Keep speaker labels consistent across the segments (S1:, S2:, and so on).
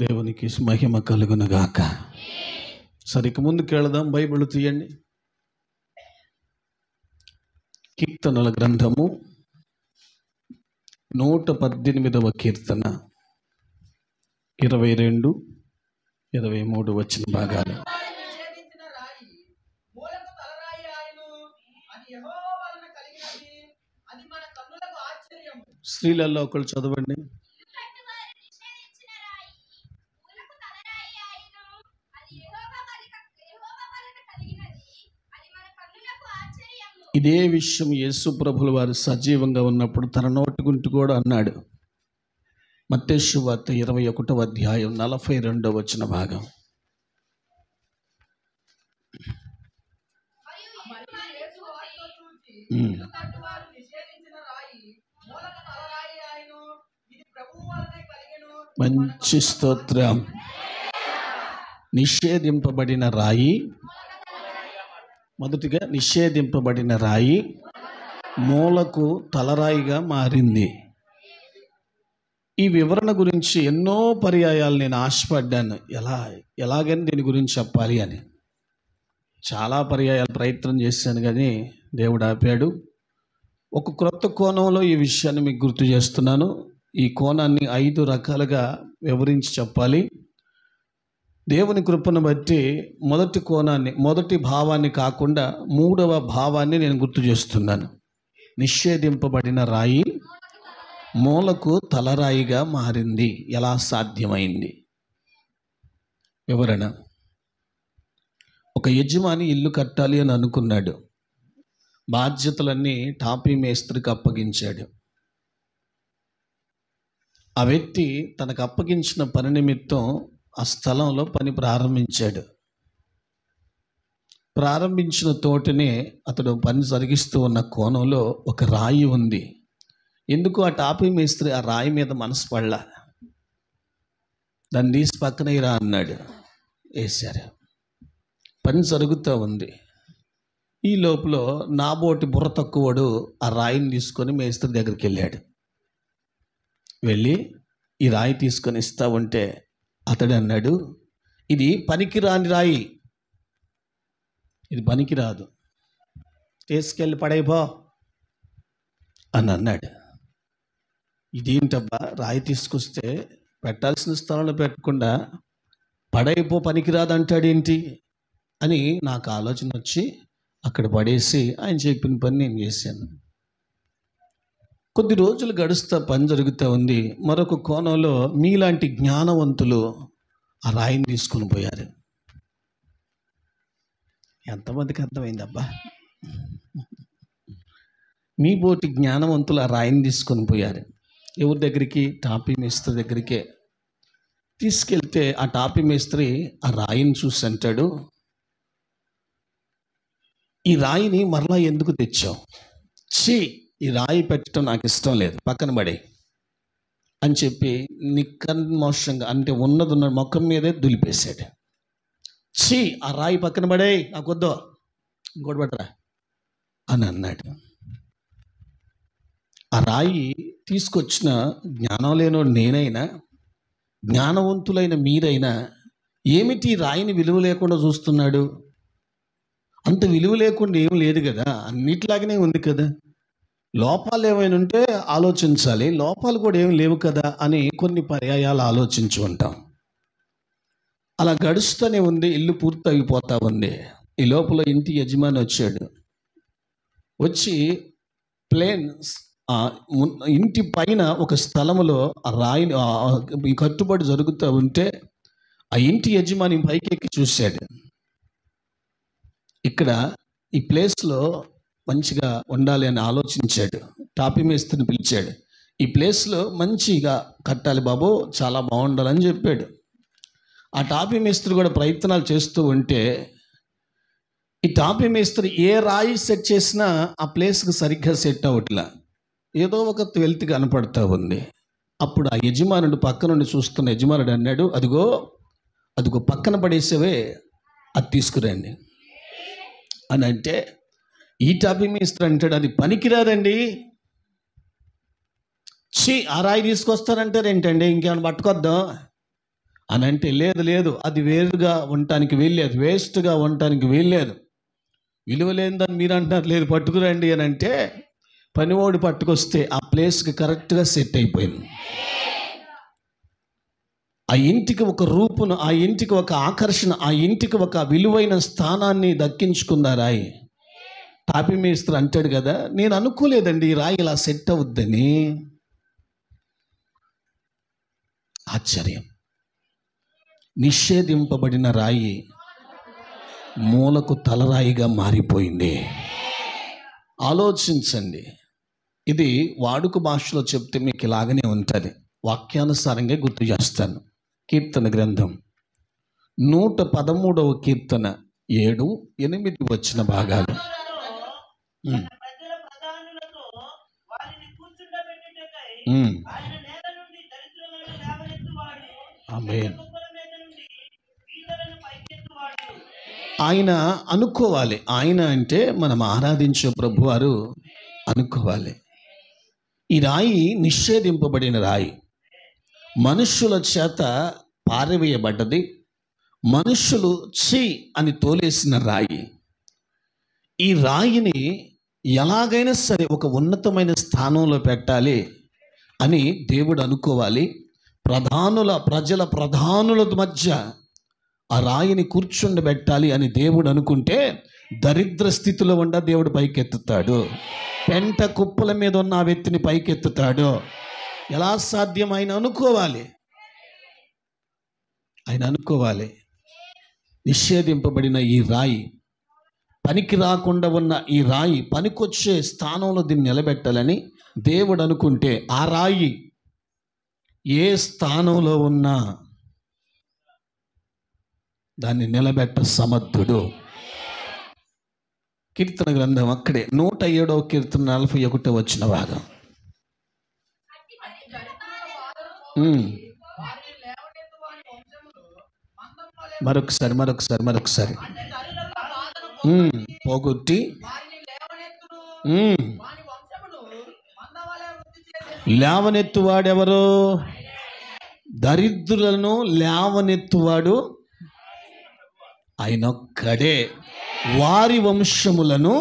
S1: దేవునికి మహిమ కలుగునుగాక. సరే, ఇక ముందుకు వెళదాం. బైబిల్ తీయండి. కీర్తనల గ్రంథము 118వ కీర్తన 22, 23 వచ్చిన భాగాలు. స్త్రీలలో ఒకళ్ళు చదవండి. ఇదే విషయం యేసు ప్రభుల వారు సజీవంగా ఉన్నప్పుడు తన నోటి గుంటి కూడా అన్నాడు. మత్తయి సువార్త 21వ అధ్యాయం 42వ వచ్చిన భాగం. మంచి స్తోత్రం. నిషేధింపబడిన రాయి, మొదటిగా నిషేధింపబడిన రాయి మూలకు తలరాయిగా మారింది. ఈ వివరణ గురించి ఎన్నో పర్యాయాలు నేను ఆశపడ్డాను. ఎలాగని దీని గురించి చెప్పాలి అని చాలా పర్యాయాలు ప్రయత్నం చేశాను, కానీ దేవుడు ఆపాడు. ఒక క్రొత్త కోణంలో ఈ విషయాన్ని మీకు గుర్తు చేస్తున్నాను. ఈ కోణాన్ని 5 రకాలుగా వివరించి చెప్పాలి. దేవుని కృపను బట్టి మొదటి కోణాన్ని, మొదటి భావాన్ని కాకుండా 3వ భావాన్ని నేను గుర్తు చేస్తున్నాను. నిషేధింపబడిన రాయి మూలకు తలరాయిగా మారింది. ఎలా సాధ్యమైంది? వివరణ. ఒక యజమాని ఇల్లు కట్టాలి అని అనుకున్నాడు. బాధ్యతలన్నీ టాపీ మేస్త్రికి అప్పగించాడు. ఆ వ్యక్తి తనకు అప్పగించిన పని నిమిత్తం ఆ స్థలంలో పని ప్రారంభించాడు. ప్రారంభించిన తోటనే అతడు పని జరిగిస్తూ ఉన్న కోణంలో ఒక రాయి ఉంది. ఎందుకు ఆ టాపీ మేస్త్రి ఆ రాయి మీద మనసు పడలా. దాన్ని తీసి పక్కన రా అన్నాడు. వేశారు. పని జరుగుతూ ఉంది. ఈ లోపల నాబోటి బుర్ర తక్కువడు ఆ రాయిని తీసుకొని మేస్త్రి దగ్గరికి వెళ్ళాడు. వెళ్ళి ఈ రాయి తీసుకొని ఇస్తా ఉంటే అతడు అన్నాడు, ఇది పనికిరాని రాయి, ఇది పనికిరాదు, తీసుకెళ్ళి పడైపో అని అన్నాడు. ఇదేంటబ్బా, రాయి తీసుకొస్తే పెట్టాల్సిన స్థలంలో పెట్టకుండా పడైపో పనికిరాదు అంటాడేంటి అని నాకు ఆలోచన వచ్చి అక్కడ పడేసి ఆయన చెప్పిన పని నేను చేశాను. కొద్ది రోజులు గడుస్తా పని జరుగుతూ ఉంది. మరొక కోణంలో మీలాంటి జ్ఞానవంతులు ఆ రాయిని తీసుకొని పోయారు. ఎంతమందికి అర్థమైందబ్బా? మీ బోటి జ్ఞానవంతులు ఆ రాయిని తీసుకొని పోయారు. ఎవరి దగ్గరికి? టాపీ మేస్త్రి దగ్గరికే తీసుకెళ్తే ఆ టాపీ మేస్త్రి ఆ రాయిని చూసి అంటాడు, ఈ రాయిని మరలా ఎందుకు తెచ్చావు? ఛీ, ఈ రాయి పెట్టడం నాకు ఇష్టం లేదు, పక్కన పడే అని చెప్పి నిక్కర్మోషంగా, అంటే ఉన్నదున్న ముఖం మీదే దులిపేశాడు. ఛీ, ఆ రాయి పక్కన పడే, నాకు వద్దు, ఇంకోటి పట్టరా అని అన్నాడు. ఆ రాయి తీసుకొచ్చిన జ్ఞానం లేనోడు నేనైనా, జ్ఞానవంతులైన మీరైనా ఏమిటి రాయిని విలువ లేకుండా చూస్తున్నాడు? అంత విలువ లేకుండా ఏం లేదు కదా, అన్నిట్లాగనే ఉంది కదా. లోపాలు ఏమైనా ఉంటే ఆలోచించాలి, లోపాలు కూడా ఏమి లేవు కదా అని కొన్ని పర్యాయాలు ఆలోచించి ఉంటాం. అలా గడుస్తూనే ఉంది. ఇల్లు పూర్తి అయిపోతా ఉంది. ఈ లోపల ఇంటి యజమాని వచ్చాడు. వచ్చి ఇంటి పైన ఒక స్థలంలో ఆ రాయిని కట్టుబడి జరుగుతూ ఉంటే ఆ ఇంటి యజమాని పైకెక్కి చూశాడు. ఇక్కడ ఈ ప్లేస్లో మంచిగా ఉండాలి అని ఆలోచించాడు. టాపీ మేస్త్రిని పిలిచాడు. ఈ ప్లేస్లో మంచిగా కట్టాలి బాబు, చాలా బాగుండాలని చెప్పాడు. ఆ టాపీ మేస్త్రి కూడా ప్రయత్నాలు చేస్తూ ఉంటే ఈ టాపీ మేస్త్రి ఏ రాయి సెట్ చేసినా ఆ ప్లేస్కి సరిగ్గా సెట్ అవ్వట్లా, ఏదో ఒక వెల్తి కనపడుతూ ఉంది. అప్పుడు ఆ యజమానుడు పక్క నుండి చూస్తున్న యజమానుడు అన్నాడు, అదిగో పక్కన పడేసేవే, అది తీసుకురండి అని అంటే ఈ టాపీ మేస్త్రి అంటాడు, అది పనికిరాదండి. ఆ రాయి తీసుకొస్తారంటారు ఏంటండి, ఇంకేమైనా పట్టుకొద్దాం అని అంటే లేదు లేదు, అది వేరుగా ఉండటానికి వీల్లేదు, వేస్ట్గా ఉండటానికి వీల్లేదు, విలువ లేదని మీరు అంటున్నారు. లేదు, పట్టుకురండి అని అంటే పనివాడు పట్టుకొస్తే ఆ ప్లేస్కి కరెక్ట్గా సెట్ అయిపోయింది. ఆ ఇంటికి ఒక రూపును, ఆ ఇంటికి ఒక ఆకర్షణ, ఆ ఇంటికి ఒక విలువైన స్థానాన్ని దక్కించుకుందా రాయి. తాపి మేస్త్రి అంటాడు కదా, నేను అనుకోలేదండి ఈ రాయి ఇలా సెట్ అవుద్దని. ఆశ్చర్యం. నిషేధింపబడిన రాయి మూలకు తలరాయిగా మారిపోయింది. ఆలోచించండి. ఇది వాడుక భాషలో చెప్తే మీకు ఇలాగనే ఉంటుంది. వాక్యానుసారంగా గుర్తు చేస్తాను. కీర్తన గ్రంథం 113వ కీర్తన 7, 8 వచ్చిన భాగాలు. ఆమేన్. ఆయన అనుకోవాలి. ఆయన అంటే మనం ఆరాధించే ప్రభువారు అనుకోవాలి. ఈ రాయి నిషేధింపబడిన రాయి, మనుష్యుల చేత పారవేయబడ్డది, మనుష్యులు ఛీ అని తోలేసిన రాయి. ఈ రాయిని ఎలాగైనా సరే ఒక ఉన్నతమైన స్థానంలో పెట్టాలి అని దేవుడు అనుకోవాలి. ప్రజల ప్రధానుల మధ్య ఆ రాయిని కూర్చుండబెట్టాలి అని దేవుడు అనుకుంటే దరిద్ర స్థితిలో ఉండ దేవుడు పైకెత్తుతాడు. పెంట కుప్పల మీద ఉన్న ఆ వ్యక్తిని పైకెత్తుతాడు. ఎలా సాధ్యం? ఆయన అనుకోవాలి. ఆయన అనుకోవాలి. నిషేధింపబడిన ఈ రాయి, పనికి రాకుండా ఉన్న ఈ రాయి పనికొచ్చే స్థానంలో దీన్ని నిలబెట్టాలని దేవుడు అనుకుంటే ఆ రాయి ఏ స్థానంలో ఉన్నా దాన్ని నిలబెట్ట సమర్థుడు. కీర్తన గ్రంథం అక్కడే 107వ కీర్తన 41 వచ్చిన భాగం. మరొకసారి పోగొట్టి లేవనెత్తువాడెవరు? దరిద్రులను లేవనెత్తువాడు ఆయనొక్కడే. వారి వంశములను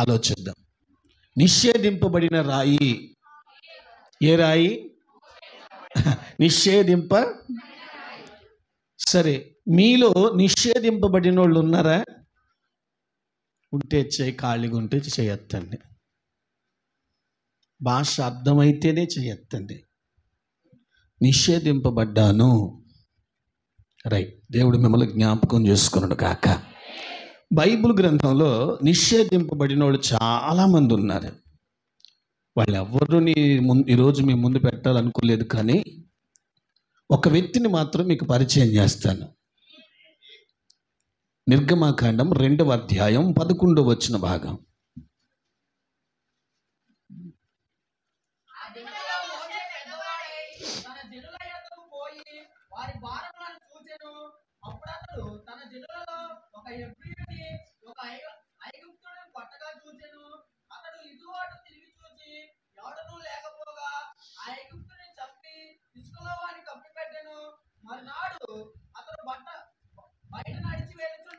S1: ఆలోచిద్దాం. నిషేధింపబడిన రాయి ఏ రాయి? సరే, మీలో నిషేధింపబడిన వాళ్ళు ఉన్నారా? ఉంటే చేయి, ఖాళీగా ఉంటే చేయొద్దండి. భాష అర్థమైతేనే చేయొద్దండి. నిషేధింపబడ్డాను. రైట్. దేవుడు మిమ్మల్ని జ్ఞాపకం చేసుకున్నాడు కాక. బైబిల్ గ్రంథంలో నిషేధింపబడిన వాళ్ళు చాలామంది ఉన్నారు. వాళ్ళు ఎవరిని ఈరోజు మీ ముందు పెట్టాలనుకోలేదు, కానీ ఒక వ్యక్తిని మాత్రం మీకు పరిచయం చేస్తాను. నిర్గమాకాండం 2వ అధ్యాయం 11వ వచ్చిన భాగం.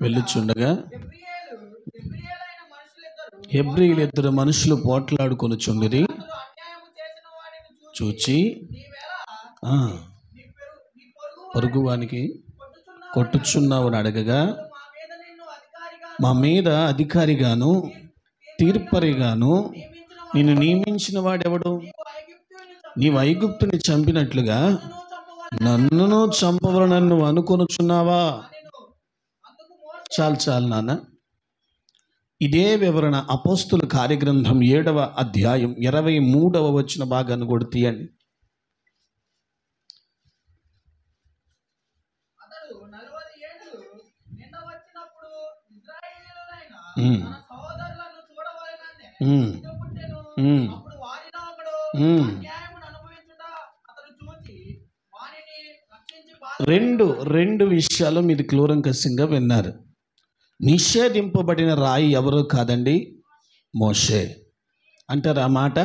S1: వెళ్ళుచుండగా హెబ్రీయులిద్దరు మనుషులు పోట్లాడుకొనుచుండిరి. చూచి పొరుగువానికి కొట్టుచున్నావు అడగగా, మా మీద అధికారిగాను తీర్పరిగాను నిన్ను నియమించిన వాడెవడు? నీవు ఐగుప్తుని చంపినట్లుగా నన్నును చంపవలనని నువ్వు అనుకొనుచున్నావా? చాలు నాన్న. ఇదే వివరణ అపోస్తుల కార్యగ్రంథం 7వ అధ్యాయం 23వ వచ్చిన భాగాన్ని కూడా తీయండి. రెండు విషయాలు మీరు క్లూరంకసంగా విన్నారు. నిషేధింపబడిన రాయి ఎవరో కాదండి, మోషే. అంటారు ఆ మాట?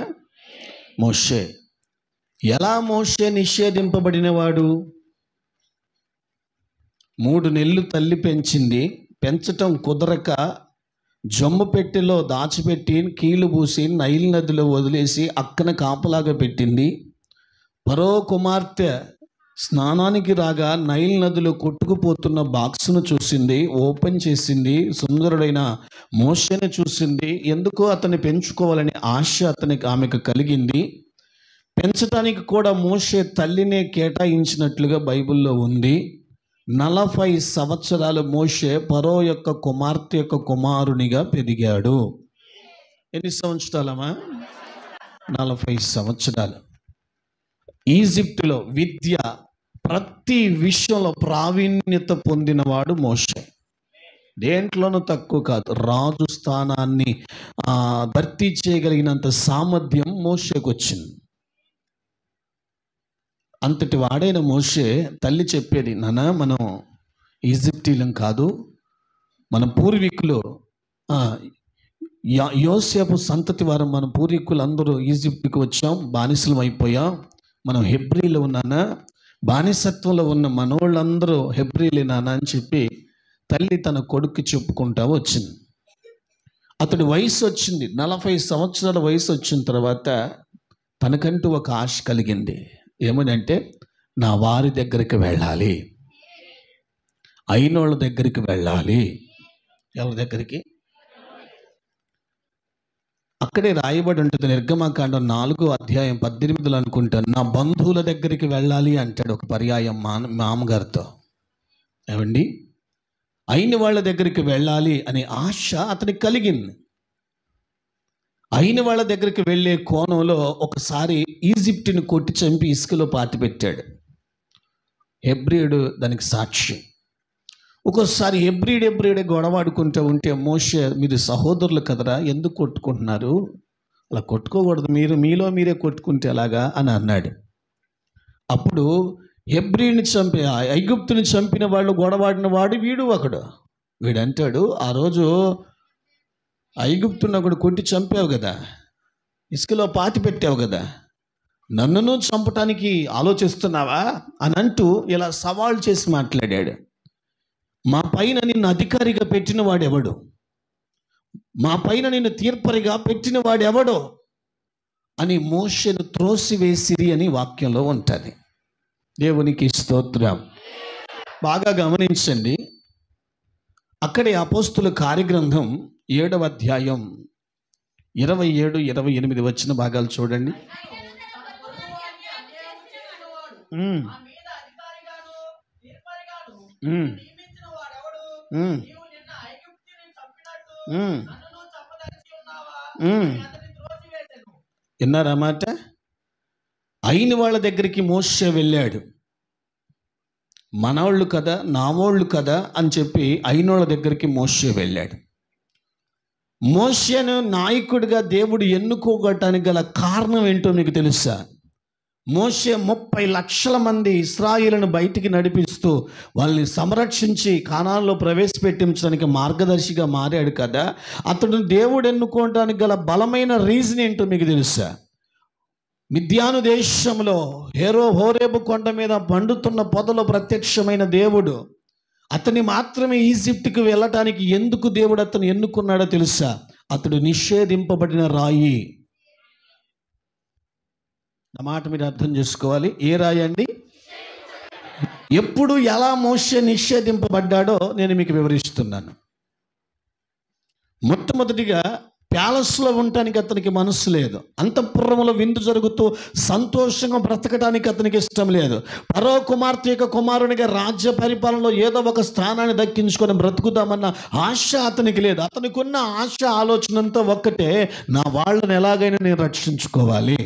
S1: మోషే. ఎలా మోషే నిషేధింపబడినవాడు? 3 నెలలు తల్లి పెంచింది, పెంచటం కుదరక జమ్ము పెట్టెలో దాచిపెట్టి కీలు పూసి నైల్ నదిలో వదిలేసి అక్కన కాపలాగా పెట్టింది. ఫరో కుమార్తె స్నానానికి రాగా నైల్ నదిలో కొట్టుకుపోతున్న బాక్స్ను చూసింది, ఓపెన్ చేసింది, సుందరుడైన మోషేని చూసింది. ఎందుకో అతన్ని పెంచుకోవాలని ఆశ ఆమెకు కలిగింది. పెంచడానికి కూడా మోషే తల్లినే కేటాయించినట్లుగా బైబిల్లో ఉంది. 40 సంవత్సరాలు మోషే ఫరో యొక్క కుమార్తె యొక్క కుమారునిగా పెరిగాడు. ఎన్ని సంవత్సరాలమ్మా? 40 సంవత్సరాలు. ఈజిప్టులో విద్య ప్రతి విషయంలో ప్రావీణ్యత పొందినవాడు మోషే. దేంట్లోనూ తక్కువ కాదు. రాజు స్థానాన్ని భర్తీ చేయగలిగినంత సామర్థ్యం మోషేకు వచ్చింది. అంతటి వాడైన మోషే తల్లి చెప్పేది, నాన్న మనం ఈజిప్టీలం కాదు, మన పూర్వీకులు యోసేపు సంతతి వారు, మన పూర్వీకులు అందరూ ఈజిప్టుకి వచ్చాం, బానిసలం అయిపోయాం, మనం హెబ్రీలో ఉన్నానా, బానిసత్వంలో ఉన్న మనోళ్ళందరూ హెబ్రీలేనా అని చెప్పి తల్లి తన కొడుక్కి చెప్పుకుంటా వచ్చింది. అతడి వయసు వచ్చింది, 40 సంవత్సరాల వయసు వచ్చిన తర్వాత తనకంటూ ఒక ఆశ కలిగింది. ఏమనంటే, నా వారి దగ్గరికి వెళ్ళాలి, అయినోళ్ళ దగ్గరికి వెళ్ళాలి. ఎవరి దగ్గరికి? అక్కడే రాయబడి ఉంటుంది, నిర్గమకాండం 4వ అధ్యాయం 18 అనుకుంటాను, నా బంధువుల దగ్గరికి వెళ్ళాలి అంటాడు ఒక పర్యాయం మామగారితో. ఏమండి, అయిన వాళ్ళ దగ్గరికి వెళ్ళాలి అనే ఆశ అతనికి కలిగింది. అయిన వాళ్ళ దగ్గరికి వెళ్ళే కోణంలో ఒకసారి ఈజిప్టుని కొట్టి చంపి ఇసుకలో పాతిపెట్టాడు. హెబ్రీయుడు దానికి సాక్షి. ఒక్కోసారి హెబ్రీడే గొడవాడుకుంటూ ఉంటే మోషే, మీరు సహోదరులు కదరా, ఎందుకు కొట్టుకుంటున్నారు, అలా కొట్టుకోకూడదు, మీలో మీరే కొట్టుకుంటే ఎలాగా అని అన్నాడు. అప్పుడు హెబ్రీని ఐగుప్తుని చంపిన వాళ్ళు గొడవాడిన వాడు వీడు ఒకడు. వీడంటాడు, ఆ రోజు ఐగుప్తుని ఒకడు కొట్టి చంపావు కదా, ఇసుకలో పాతి పెట్టావు కదా, నన్నును చంపటానికి ఆలోచిస్తున్నావా అని అంటూ ఇలా సవాల్ చేసి మాట్లాడాడు. మా పైన నిన్ను అధికారిగా పెట్టిన వాడెవడు, మా పైన నిన్ను తీర్పరిగా పెట్టిన వాడెవడో అని మోషేను త్రోసివేసిరి అని వాక్యంలో ఉంటుంది. దేవునికి స్తోత్రం. బాగా గమనించండి. అక్కడే అపోస్తుల కార్యగ్రంథం 7వ అధ్యాయం 27, 28 వచ్చిన భాగాలు చూడండి. విన్నారా మాట? అయిన వాళ్ళ దగ్గరికి మోషే వెళ్ళాడు. మనవాళ్ళు కదా, నావోళ్ళు కదా అని చెప్పి అయినోళ్ళ దగ్గరికి మోషే వెళ్ళాడు. మోషేను నాయకుడిగా దేవుడు ఎన్నుకోగటానికి గల కారణం ఏంటో మీకు తెలుసా? మోషే 30 లక్షల మంది ఇశ్రాయేలును బయటికి నడిపిస్తూ వాళ్ళని సంరక్షించి కానాన్లో ప్రవేశపెట్టించడానికి మార్గదర్శిగా మారాడు కదా. అతడు దేవుడు ఎన్నుకోవడానికి గల బలమైన రీజన్ ఏంటో మీకు తెలుసా? మిద్యాను దేశంలో హోరేబు కొండ మీద పండుతున్న పొదలో ప్రత్యక్షమైన దేవుడు అతన్ని మాత్రమే ఈజిప్టుకి వెళ్ళటానికి ఎందుకు దేవుడు అతను ఎన్నుకున్నాడో తెలుసా? అతడు నిషేధింపబడిన రాయి. ఆ మాట మీరు అర్థం చేసుకోవాలి. ఏ రాయి అండి? ఎప్పుడు ఎలా మోషే నిషేధింపబడ్డాడో నేను మీకు వివరిస్తున్నాను. మొట్టమొదటిగా ప్యాలెస్లో ఉండటానికి అతనికి మనసు లేదు. అంతఃపురంలో విందు జరుగుతూ సంతోషంగా బ్రతకడానికి అతనికి ఇష్టం లేదు. ఫరో కుమార్తె యొక్క కుమారునిగా రాజ్య పరిపాలనలో ఏదో ఒక స్థానాన్ని దక్కించుకొని బ్రతుకుదామన్న ఆశ అతనికి లేదు. అతనికి ఉన్న ఆశ ఆలోచనంతా ఒక్కటే, నా వాళ్ళని ఎలాగైనా నేను రక్షించుకోవాలి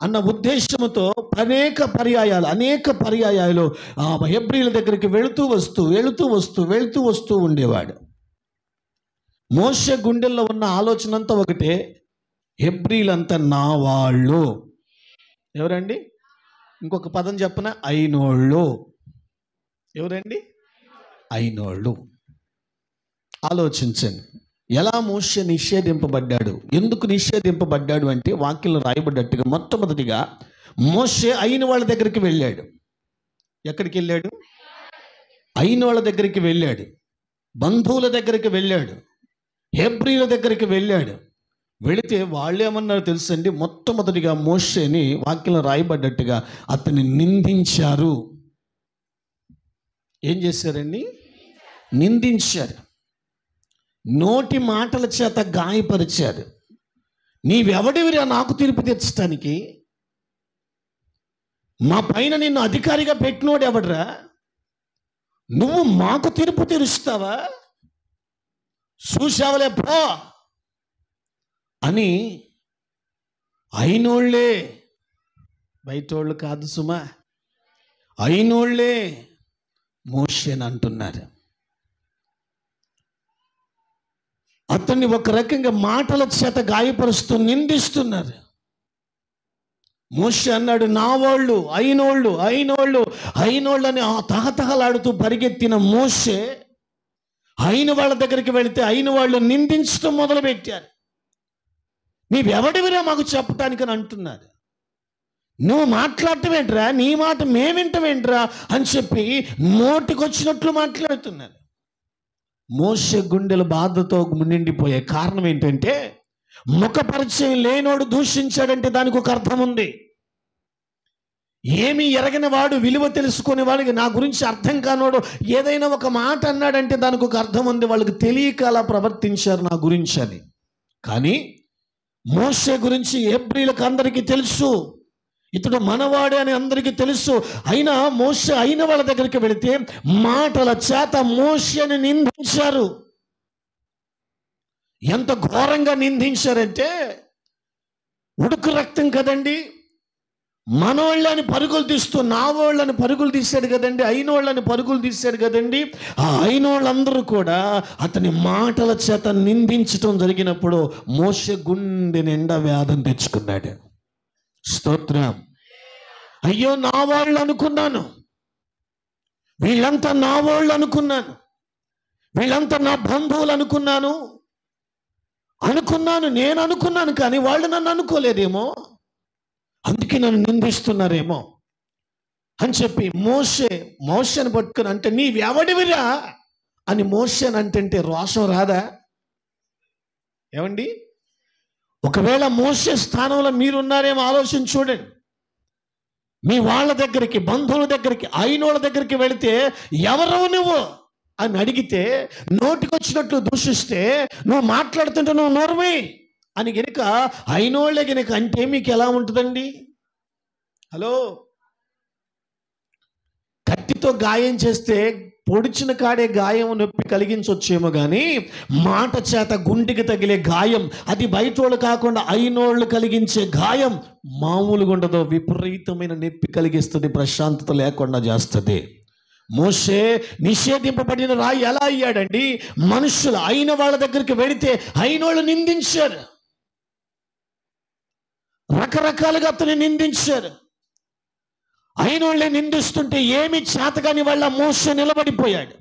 S1: అన్న ఉద్దేశంతో అనేక పర్యాయాలు హెబ్రీల దగ్గరికి వెళుతూ వస్తూ ఉండేవాడు. మోషే గుండెల్లో ఉన్న ఆలోచన అంతా ఒకటే, హెబ్రీలంతా నా వాళ్ళు. ఎవరండి? ఇంకొక పదం చెప్పన, అయినోళ్ళు. ఎవరండి? అయినోళ్ళు. ఆలోచించండి. ఎలా మోషే నిషేధింపబడ్డాడు, ఎందుకు నిషేధింపబడ్డాడు అంటే వాక్యంలో రాయబడ్డట్టుగా మొట్టమొదటిగా మోషే అయిన వాళ్ళ దగ్గరికి వెళ్ళాడు. ఎక్కడికి వెళ్ళాడు? అయిన వాళ్ళ దగ్గరికి వెళ్ళాడు, బంధువుల దగ్గరికి వెళ్ళాడు, హెబ్రీల దగ్గరికి వెళ్ళాడు. వెళితే వాళ్ళు ఏమన్నారు తెలుసండి? మొట్టమొదటిగా మోషేని వాక్యంలో రాయబడ్డట్టుగా అతన్ని నిందించారు. ఏం చేశారండి? నిందించారు, నోటి మాటల చేత గాయపరిచారు. నీవెవడివిరా నాకు తీర్పు తెచ్చటానికి? మా పైన నిన్ను అధికారిగా పెట్టినోడు ఎవడరా? నువ్వు మాకు తీర్పు తీరుస్తావా? చూసావలే పో అని అయినోళ్లే, బయటోళ్ళు కాదు సుమా, అయినోళ్లే మోషేని అంటున్నారు. అతన్ని ఒక రకంగా మాటల చేత గాయపరుస్తూ నిందిస్తున్నారు. మోషే అన్నాడు, నా వాళ్ళు అయినోళ్ళు అయినోళ్ళు అయినోళ్ళు అని తహతహలాడుతూ పరిగెత్తిన మోషే అయిన వాళ్ళ దగ్గరికి వెళితే అయిన వాళ్ళు నిందించడం మొదలుపెట్టారు. నీవెవడివిరా మాకు చెప్పటానికని అంటున్నారు. నువ్వు మాట్లాడటం ఏంట్రా, నీ మాట మేమింటమేంట్రా అని చెప్పి నోటికొచ్చినట్లు మాట్లాడుతున్నారు. మోషే గుండెల బాధతో నిండిపోయే కారణం ఏంటంటే, ముఖ పరిచయం లేనోడు దూషించాడంటే దానికి ఒక అర్థం ఉంది. ఏమీ ఎరగని వాడు, విలువ తెలుసుకునే వాడికి, నా గురించి అర్థం కానోడు ఏదైనా ఒక మాట అన్నాడంటే దానికి ఒక అర్థం ఉంది. వాళ్ళకి తెలియక అలా ప్రవర్తించారు నా గురించి అని. కానీ మోషే గురించి హెబ్రీలకు అందరికీ తెలుసు, ఇతడు మనవాడే అని అందరికీ తెలుసు. అయినా మోషే అయిన వాళ్ళ దగ్గరికి వెళితే మాటల చేత మోషేని నిందించారు. ఎంత ఘోరంగా నిందించారంటే, ఉడుకు రక్తం కదండి, మనోళ్ళని పరుగులు తీస్తూ నా వాళ్ళని పరుగులు తీశాడు కదండి, అయినోళ్ళని పరుగులు తీశాడు కదండి. ఆ అయినోళ్ళందరూ కూడా అతని మాటల చేత నిందించటం జరిగినప్పుడు మోషే గుండె నిండా వేదన తెచ్చుకున్నాడు. స్తోత్రం. అయ్యో నా వాళ్ళు అనుకున్నాను, వీళ్ళంతా నా వాళ్ళు అనుకున్నాను, వీళ్ళంతా నా బంధువులు అనుకున్నాను, నేను అనుకున్నాను, కానీ వాళ్ళు నన్ను అనుకోలేదేమో, అందుకే నన్ను నిందిస్తున్నారేమో అని చెప్పి మోషేని పట్టుకుని అంటే, నీవెవడివిరా అని మోషేని అంటే రోషం రాదా? ఏమండి, ఒకవేళ మోషే స్థానంలో మీరున్నారేమో ఆలోచించి చూడండి. మీ వాళ్ళ దగ్గరికి, బంధువుల దగ్గరికి, అయినోళ్ళ దగ్గరికి వెళితే ఎవరవు నువ్వు అని అడిగితే, నోటికొచ్చినట్లు దూషిస్తే, నువ్వు మాట్లాడుతుంటే నువ్వు నోర్మే అని గనుక అయినోళ్ళే గనుక అంటే మీకు ఎలా ఉంటుందండి? హలో, కత్తితో గాయం చేస్తే పొడిచిన కాడే గాయం నొప్పి కలిగించవచ్చేమో, కానీ మాట చేత గుండెకి తగిలే గాయం, అది బయటోళ్ళు కాకుండా అయినోళ్ళు కలిగించే గాయం మామూలుగా ఉండదు, విపరీతమైన నొప్పి కలిగిస్తుంది, ప్రశాంతత లేకుండా చేస్తుంది. మోషే నిషేధింపబడిన రాయి ఎలా అయ్యాడండి? మనుషులు అయిన వాళ్ళ దగ్గరికి వెళితే అయినోళ్ళు నిందించారు, రకరకాలుగా అతన్ని నిందించారు. అయినోళ్ళే నిందిస్తుంటే ఏమి చేతగాని వాళ్ళ మోషే నిలబడిపోయాడు,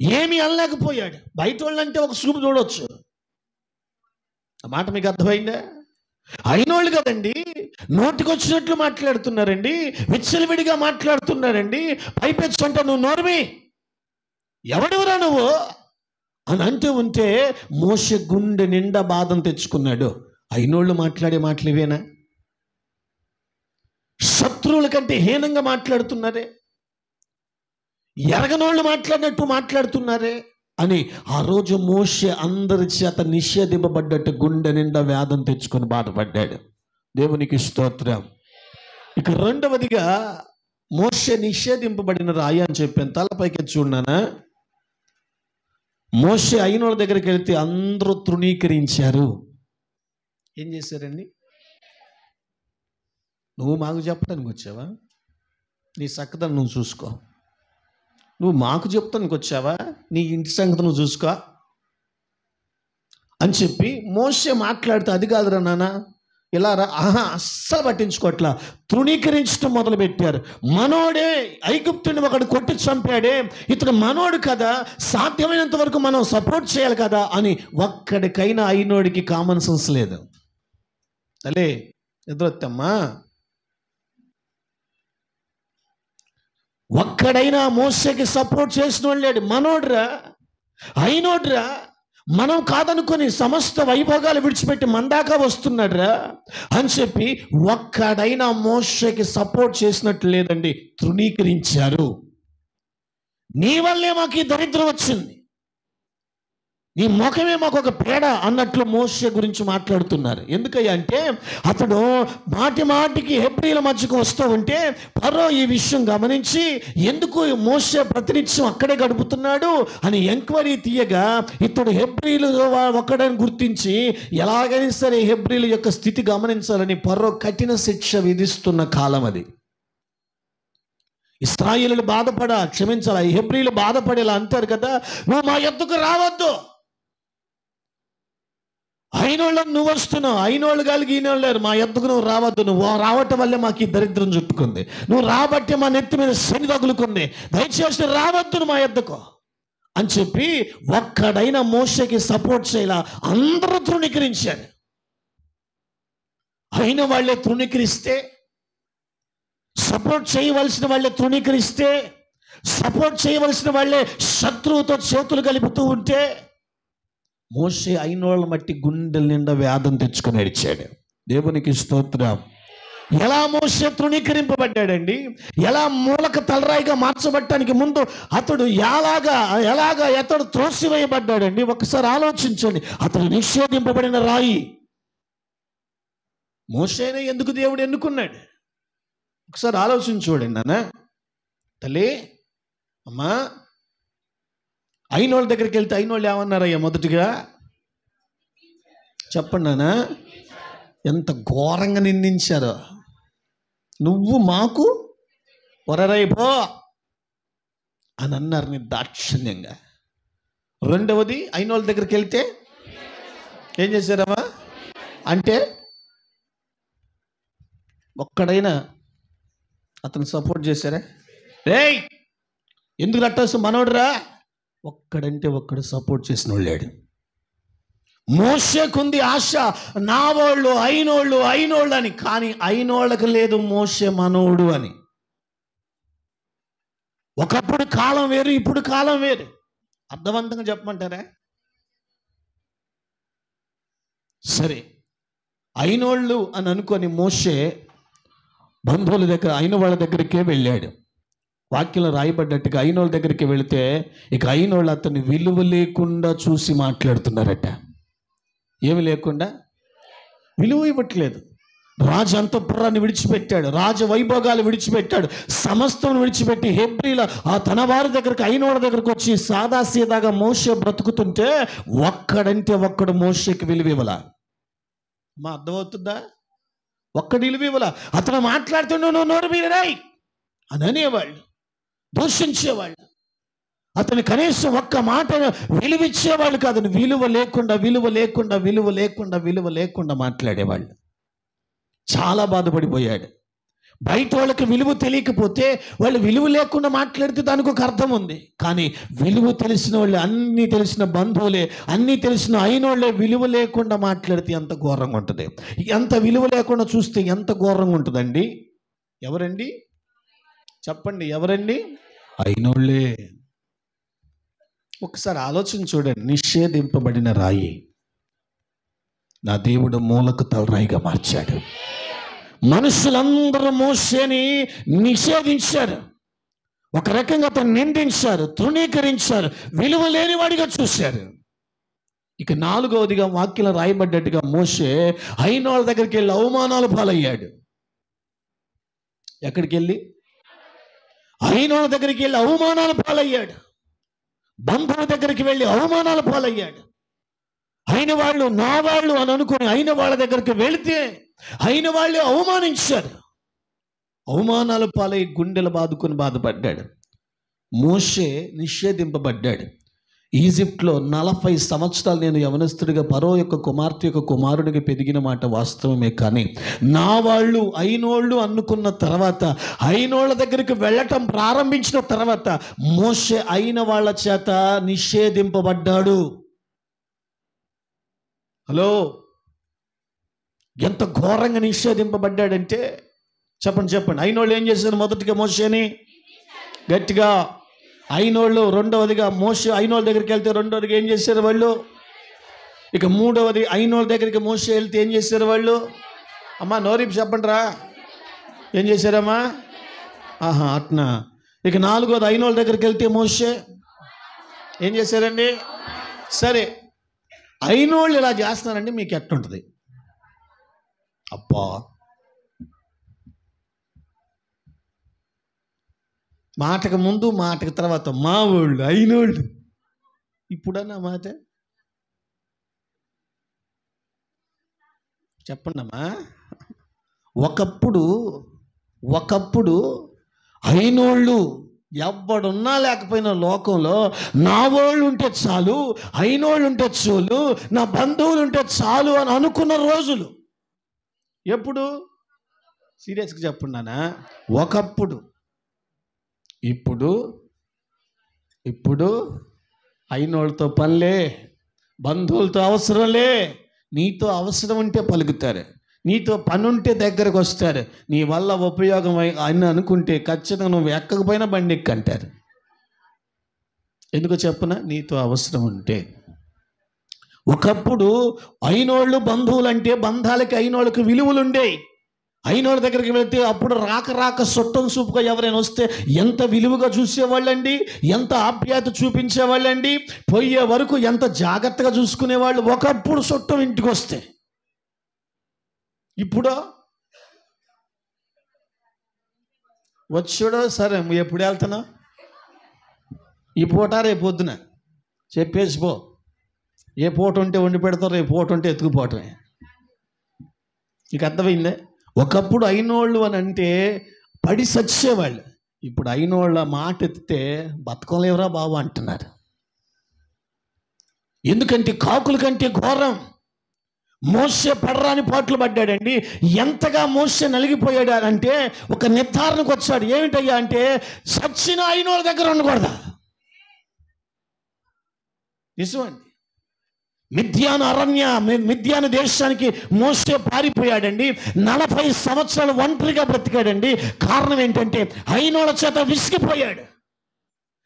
S1: ఏమి అనలేకపోయాడు. బయట వాళ్ళంటే ఒక చూపు చూడవచ్చు, ఆ మాట మీకు అర్థమైందా? అయినోళ్ళు కదండి, నోటికొచ్చినట్లు మాట్లాడుతున్నారండి, విచ్చలవిడిగా మాట్లాడుతున్నారండి, పైపెచ్చు అంటే నువ్వు నోర్మి, ఎవడెవరా నువ్వు అని అంటూ ఉంటే మోషే గుండె నిండా బాధను తెచ్చుకున్నాడు. అయినోళ్ళు మాట్లాడే మాటలు ఇవేనా? శత్రువుల కంటే హీనంగా మాట్లాడుతున్నారే, ఎరగనోళ్ళు మాట్లాడినట్టు మాట్లాడుతున్నారే అని ఆ రోజు మోషే అందరి చేత నిషేధింపబడ్డట్టు గుండె నిండా వేదన తెచ్చుకొని బాధపడ్డాడు. దేవునికి స్తోత్రం. ఇక రెండవదిగా మోషే నిషేధింపబడిన రాయి అని చెప్పాను. తలపైకి చూడనా, మోషే అయినోళ్ళ దగ్గరికి వెళ్తే అందరూ తృణీకరించారు. ఏం చేశారండి? నువ్వు మాకు చెప్పడానికి వచ్చావా? నీ చక్కదనం నువ్వు చూసుకో. నువ్వు మాకు చెప్తానికి వచ్చావా? నీ ఇంటి సంగతి నువ్వు చూసుకో అని చెప్పి మోషే మాట్లాడితే, అది కాదురా నాన్న, ఇలా అస్సలు పట్టించుకోవట్లా, తృణీకరించడం మొదలుపెట్టారు. మనోడే ఐగుప్తుని ఒకడు కొట్టి చంపాడే, ఇతడు మనోడు కదా, సాధ్యమైనంత వరకు మనం సపోర్ట్ చేయాలి కదా అని ఒక్కడికైనా అయినోడికి కామన్ సెన్స్ లేదు. అలే ఎదురొత్తమ్మా, ఒక్కడైనా మోసేకి సపోర్ట్ చేసిన వాడు లేడు. మనోడ్రా, అయినోడ్రా, మనం కాదనుకొని సమస్త వైభోగాలు విడిచిపెట్టి మందాకా వస్తున్నాడురా అని చెప్పి ఒక్కడైనా మోషేకి సపోర్ట్ చేసినట్లు లేదండి, తృణీకరించారు. నీ వల్లే మాకు ఈ దరిద్రం వచ్చింది, నీ ముఖమే మాకు ఒక పేడ అన్నట్లు మోషే గురించి మాట్లాడుతున్నారు. ఎందుకయ్యా అంటే అతడు మాటి మాటికి హెబ్రీల మధ్యకు వస్తూ ఉంటే ఫరో ఈ విషయం గమనించి ఎందుకు మోషే ప్రతినిత్యం అక్కడే గడుపుతున్నాడు అని ఎంక్వైరీ తీయగా ఇతడు హెబ్రీలు ఒక్కడని గుర్తించి ఎలాగైనా సరే హెబ్రీల యొక్క స్థితి గమనించాలని ఫరో కఠిన శిక్ష విధిస్తున్న కాలం అది. ఇశ్రాయేలులు క్షమించాలి, హెబ్రీలు బాధపడేలా అంటారు కదా, నువ్వు మా యొద్దకు రావద్దు, అయినోళ్ళని నువ్వు వస్తున్నావు, అయినోళ్ళు కలిగి ఈనోళ్ళు లేరు, మా యొద్దకు నువ్వు రావద్దు, నువ్వు రావటం వల్లే మాకు ఈ దరిద్రం చుట్టుకుంది, నువ్వు రాబట్టే మా నెత్తి మీద శని తగులుకుంది, దయచేసి రావద్దు మా యొద్దకు అని చెప్పి ఒక్కడైనా మోషేకి సపోర్ట్ చేయాల. అందరూ తృణీకరించారు. అయిన వాళ్ళే తృణీకరిస్తే, సపోర్ట్ చేయవలసిన వాళ్ళే తృణీకరిస్తే, సపోర్ట్ చేయవలసిన వాళ్ళే శత్రువుతో చేతులు కలుపుతూ ఉంటే మోషే అయినోళ్ళ మట్టి గుండెల నిండా వేదం తెచ్చుకొని ఏడ్చాడు. దేవునికి స్తోత్రం. ఎలా మోషే తృణీకరింపబడ్డాడండి, ఎలా మూలక తలరాయిగా మార్చబడటానికి ముందు అతడు ఎలాగా అతడు త్రోసివేయబడ్డాడండి. ఒకసారి ఆలోచించండి. అతడు నిషేధింపబడిన రాయి. మోషేనే ఎందుకు దేవుడు ఎన్నుకున్నాడు? ఒకసారి ఆలోచించుకోండి నాన్న. తల్లి, అమ్మా, అయినోళ్ళ దగ్గరికి వెళ్తే అయినోళ్ళు ఏమన్నారయ్యా? మొదటిగా చెప్పండి నాన్న, ఎంత ఘోరంగా నిందించారో. నువ్వు మాకు వరరైపో అని అన్నారు నిర్దాక్షిణ్యంగా. రెండవది, అయినోళ్ళ దగ్గరికి వెళ్తే ఏం చేశారమ్మా అంటే ఒక్కడైనా అతను సపోర్ట్ చేశారా? రేయ్ ఎందుకు అట్టేసి మనోడురా, ఒక్కడంటే ఒక్కడు సపోర్ట్ చేసిన వాళ్ళాడు. మోషేకుంది ఆశ, నా వాళ్ళు అయినోళ్ళు అని. కానీ అయినోళ్ళకి లేదు మోషే మనోడు అని. ఒకప్పుడు కాలం వేరు, ఇప్పుడు కాలం వేరు. అర్థవంతంగా చెప్పమంటారా? సరే, అయినోళ్ళు అని అనుకొని మోషే బంధువుల దగ్గర అయిన వాళ్ళ దగ్గరికే వెళ్ళాడు. వాక్యంలో రాయబడ్డట్టుగా అయినోళ్ళ దగ్గరికి వెళితే ఇక అయినోళ్ళు అతన్ని విలువ లేకుండా చూసి మాట్లాడుతున్నారట. ఏమి లేకుండా, విలువ ఇవ్వట్లేదు. రాజు అంతఃపురాన్ని విడిచిపెట్టాడు, రాజ వైభోగాలు విడిచిపెట్టాడు, సమస్తం విడిచిపెట్టి హెబ్రీల తన వారి దగ్గరికి అయినోళ్ళ దగ్గరకు వచ్చి సాదాసీదాగా మోషే బ్రతుకుతుంటే ఒక్కడంటే ఒక్కడు మోషేకి విలువ ఇవ్వాల. మా అర్థమవుతుందా? ఒక్కడు విలువ ఇవ్వాల. అతను మాట్లాడుతుండే నువ్వు నోరు మీరాయి అని అనేవాళ్ళు, దూషించేవాళ్ళు. అతను కనీసం ఒక్క మాట విలువిచ్చేవాళ్ళు కాదు. విలువ లేకుండా మాట్లాడేవాళ్ళు. చాలా బాధపడిపోయాడు. బయట వాళ్ళకి విలువ తెలియకపోతే వాళ్ళు విలువ లేకుండా మాట్లాడితే దానికి ఒక అర్థం ఉంది. కానీ విలువ తెలిసిన వాళ్ళు, అన్నీ తెలిసిన బంధువులే, అన్నీ తెలిసిన అయినోళ్ళే విలువ లేకుండా మాట్లాడితే ఎంత ఘోరంగా ఉంటుంది. ఎంత విలువ లేకుండా చూస్తే ఎంత ఘోరంగా ఉంటుందండి. ఎవరండి చెప్పండి? ఎవరండి? అయినోళ్ళే. ఒకసారి ఆలోచన చూడండి. నిషేధింపబడిన రాయి నా దేవుడు మూలకు తలరాయిగా మార్చాడు. మనుషులందరూ మోషేని నిషేధించారు, ఒక రకంగా అతను నిందించారు, తృణీకరించారు, విలువ లేనివాడిగా చూశారు. ఇక నాలుగవదిగా వాక్యం రాయబడ్డట్టుగా మోషే అయినోళ్ళ దగ్గరికి వెళ్ళి అవమానాలు పాలయ్యాడు. ఎక్కడికి వెళ్ళి? అయినోళ్ళ దగ్గరికి వెళ్ళి అవమానాలు పాలయ్యాడు. బంధువుల దగ్గరికి వెళ్ళి అవమానాలు పాలయ్యాడు. అయిన వాళ్ళు నా వాళ్ళు అని అనుకుని అయిన వాళ్ళ దగ్గరికి వెళితే అయిన వాళ్ళే అవమానించారు. అవమానాల పాలై గుండెలు బాదుకొని బాధపడ్డాడు. మోషే నిషేధింపబడ్డాడు. ఈజిప్ట్లో 40 సంవత్సరాలు నేను యవనస్తుడిగా ఫరో యొక్క కుమార్తె యొక్క కుమారుడిగా పెరిగిన మాట వాస్తవమే. కానీ నా వాళ్ళు అయినోళ్ళు అనుకున్న తర్వాత, అయినోళ్ళ దగ్గరికి వెళ్ళటం ప్రారంభించిన తర్వాత మోషే అయిన వాళ్ళ చేత నిషేధింపబడ్డాడు. హలో, ఎంత ఘోరంగా నిషేధింపబడ్డాడంటే చెప్పండి. అయినోళ్ళు ఏం చేశారు? మొదటిగా మోషేని గట్టిగా అయినోళ్ళు, రెండవదిగా మోషే అయినోళ్ళ దగ్గరికి వెళ్తే రెండవదిగా ఏం చేశారు వాళ్ళు? ఇక మూడవది అయినోళ్ళ దగ్గరికి మోషే వెళ్తే ఏం చేశారు వాళ్ళు? అమ్మా నోరిపు చెప్పండి రా, ఏం చేశారమ్మా? అట్నా. ఇక నాలుగోది అయినోళ్ళ దగ్గరికి వెళ్తే మోషే ఏం చేశారండి? సరే, అయినోళ్ళు ఇలా చేస్తున్నారండి, మీకు ఎట్లుంటుంది? అబ్బా, మాటకు ముందు మాటకు తర్వాత మా వాళ్ళు అయినోళ్ళు. ఇప్పుడన్నా మాట చెప్పండమ్మా. ఒకప్పుడు అయినోళ్ళు ఎవడున్నా లేకపోయినా లోకంలో నా వాళ్ళు ఉంటే చాలు, అయినోళ్ళు ఉంటే చాలు, నా బంధువులు ఉంటే చాలు అని అనుకున్న రోజులు. ఎప్పుడు? సీరియస్గా చెప్పండి. ఒకప్పుడు. ఇప్పుడు అయినోళ్ళతో పనిలే, బంధువులతో అవసరంలే. నీతో అవసరం ఉంటే పలుకుతారు, నీతో పని ఉంటే దగ్గరకు వస్తారు, నీ వల్ల ఉపయోగం అని అనుకుంటే ఖచ్చితంగా నువ్వు ఎక్కకపోయినా బండి ఎక్కంటారు. ఎందుకో చెప్పనా? నీతో అవసరం ఉంటే. ఒకప్పుడు అయినోళ్ళు బంధువులు అంటే బంధాలకి అయినోళ్ళకి విలువలు ఉండేవి. అయినోళ్ళ దగ్గరికి వెళ్తే అప్పుడు రాక సొట్టం చూపుగా ఎవరైనా వస్తే ఎంత విలువగా చూసేవాళ్ళండి, ఎంత ఆప్యాయత చూపించేవాళ్ళండి, పోయే వరకు ఎంత జాగ్రత్తగా చూసుకునేవాళ్ళు ఒకప్పుడు సొట్టం ఇంటికి వస్తే. ఇప్పుడు వచ్చాడో సరే, ఎప్పుడు వెళ్తున్నా? ఈ పూట రేపు పొద్దున చెప్పేసిపో. ఏ పూట ఉంటే వండి పెడతారు, రేపు పూట ఉంటే ఎత్తుకుపోవటమే. నీకు అర్థమైందే? ఒకప్పుడు అయినోళ్ళు అని అంటే పడి సచ్చేవాళ్ళు, ఇప్పుడు అయినోళ్ళ మాట ఎత్తితే బతకలేవరా బాబు అంటున్నారు. ఎందుకంటే కాకుల కంటే ఘోరం. మోషే పడరాని పాటలు పడ్డాడండి. ఎంతగా మోషే నలిగిపోయాడు అంటే ఒక నిర్ధారణకు వచ్చాడు. ఏమిటయ్యా అంటే సచ్చిన అయినోళ్ళ దగ్గర ఉండకూడదా? నిజమండి. మిద్యాను దేశానికి మోషే పారిపోయాడండి. 40 సంవత్సరాలు ఒంటరిగా బ్రతికాడండి. కారణం ఏంటంటే అయినోళ్ళ చేత విసిగిపోయాడు.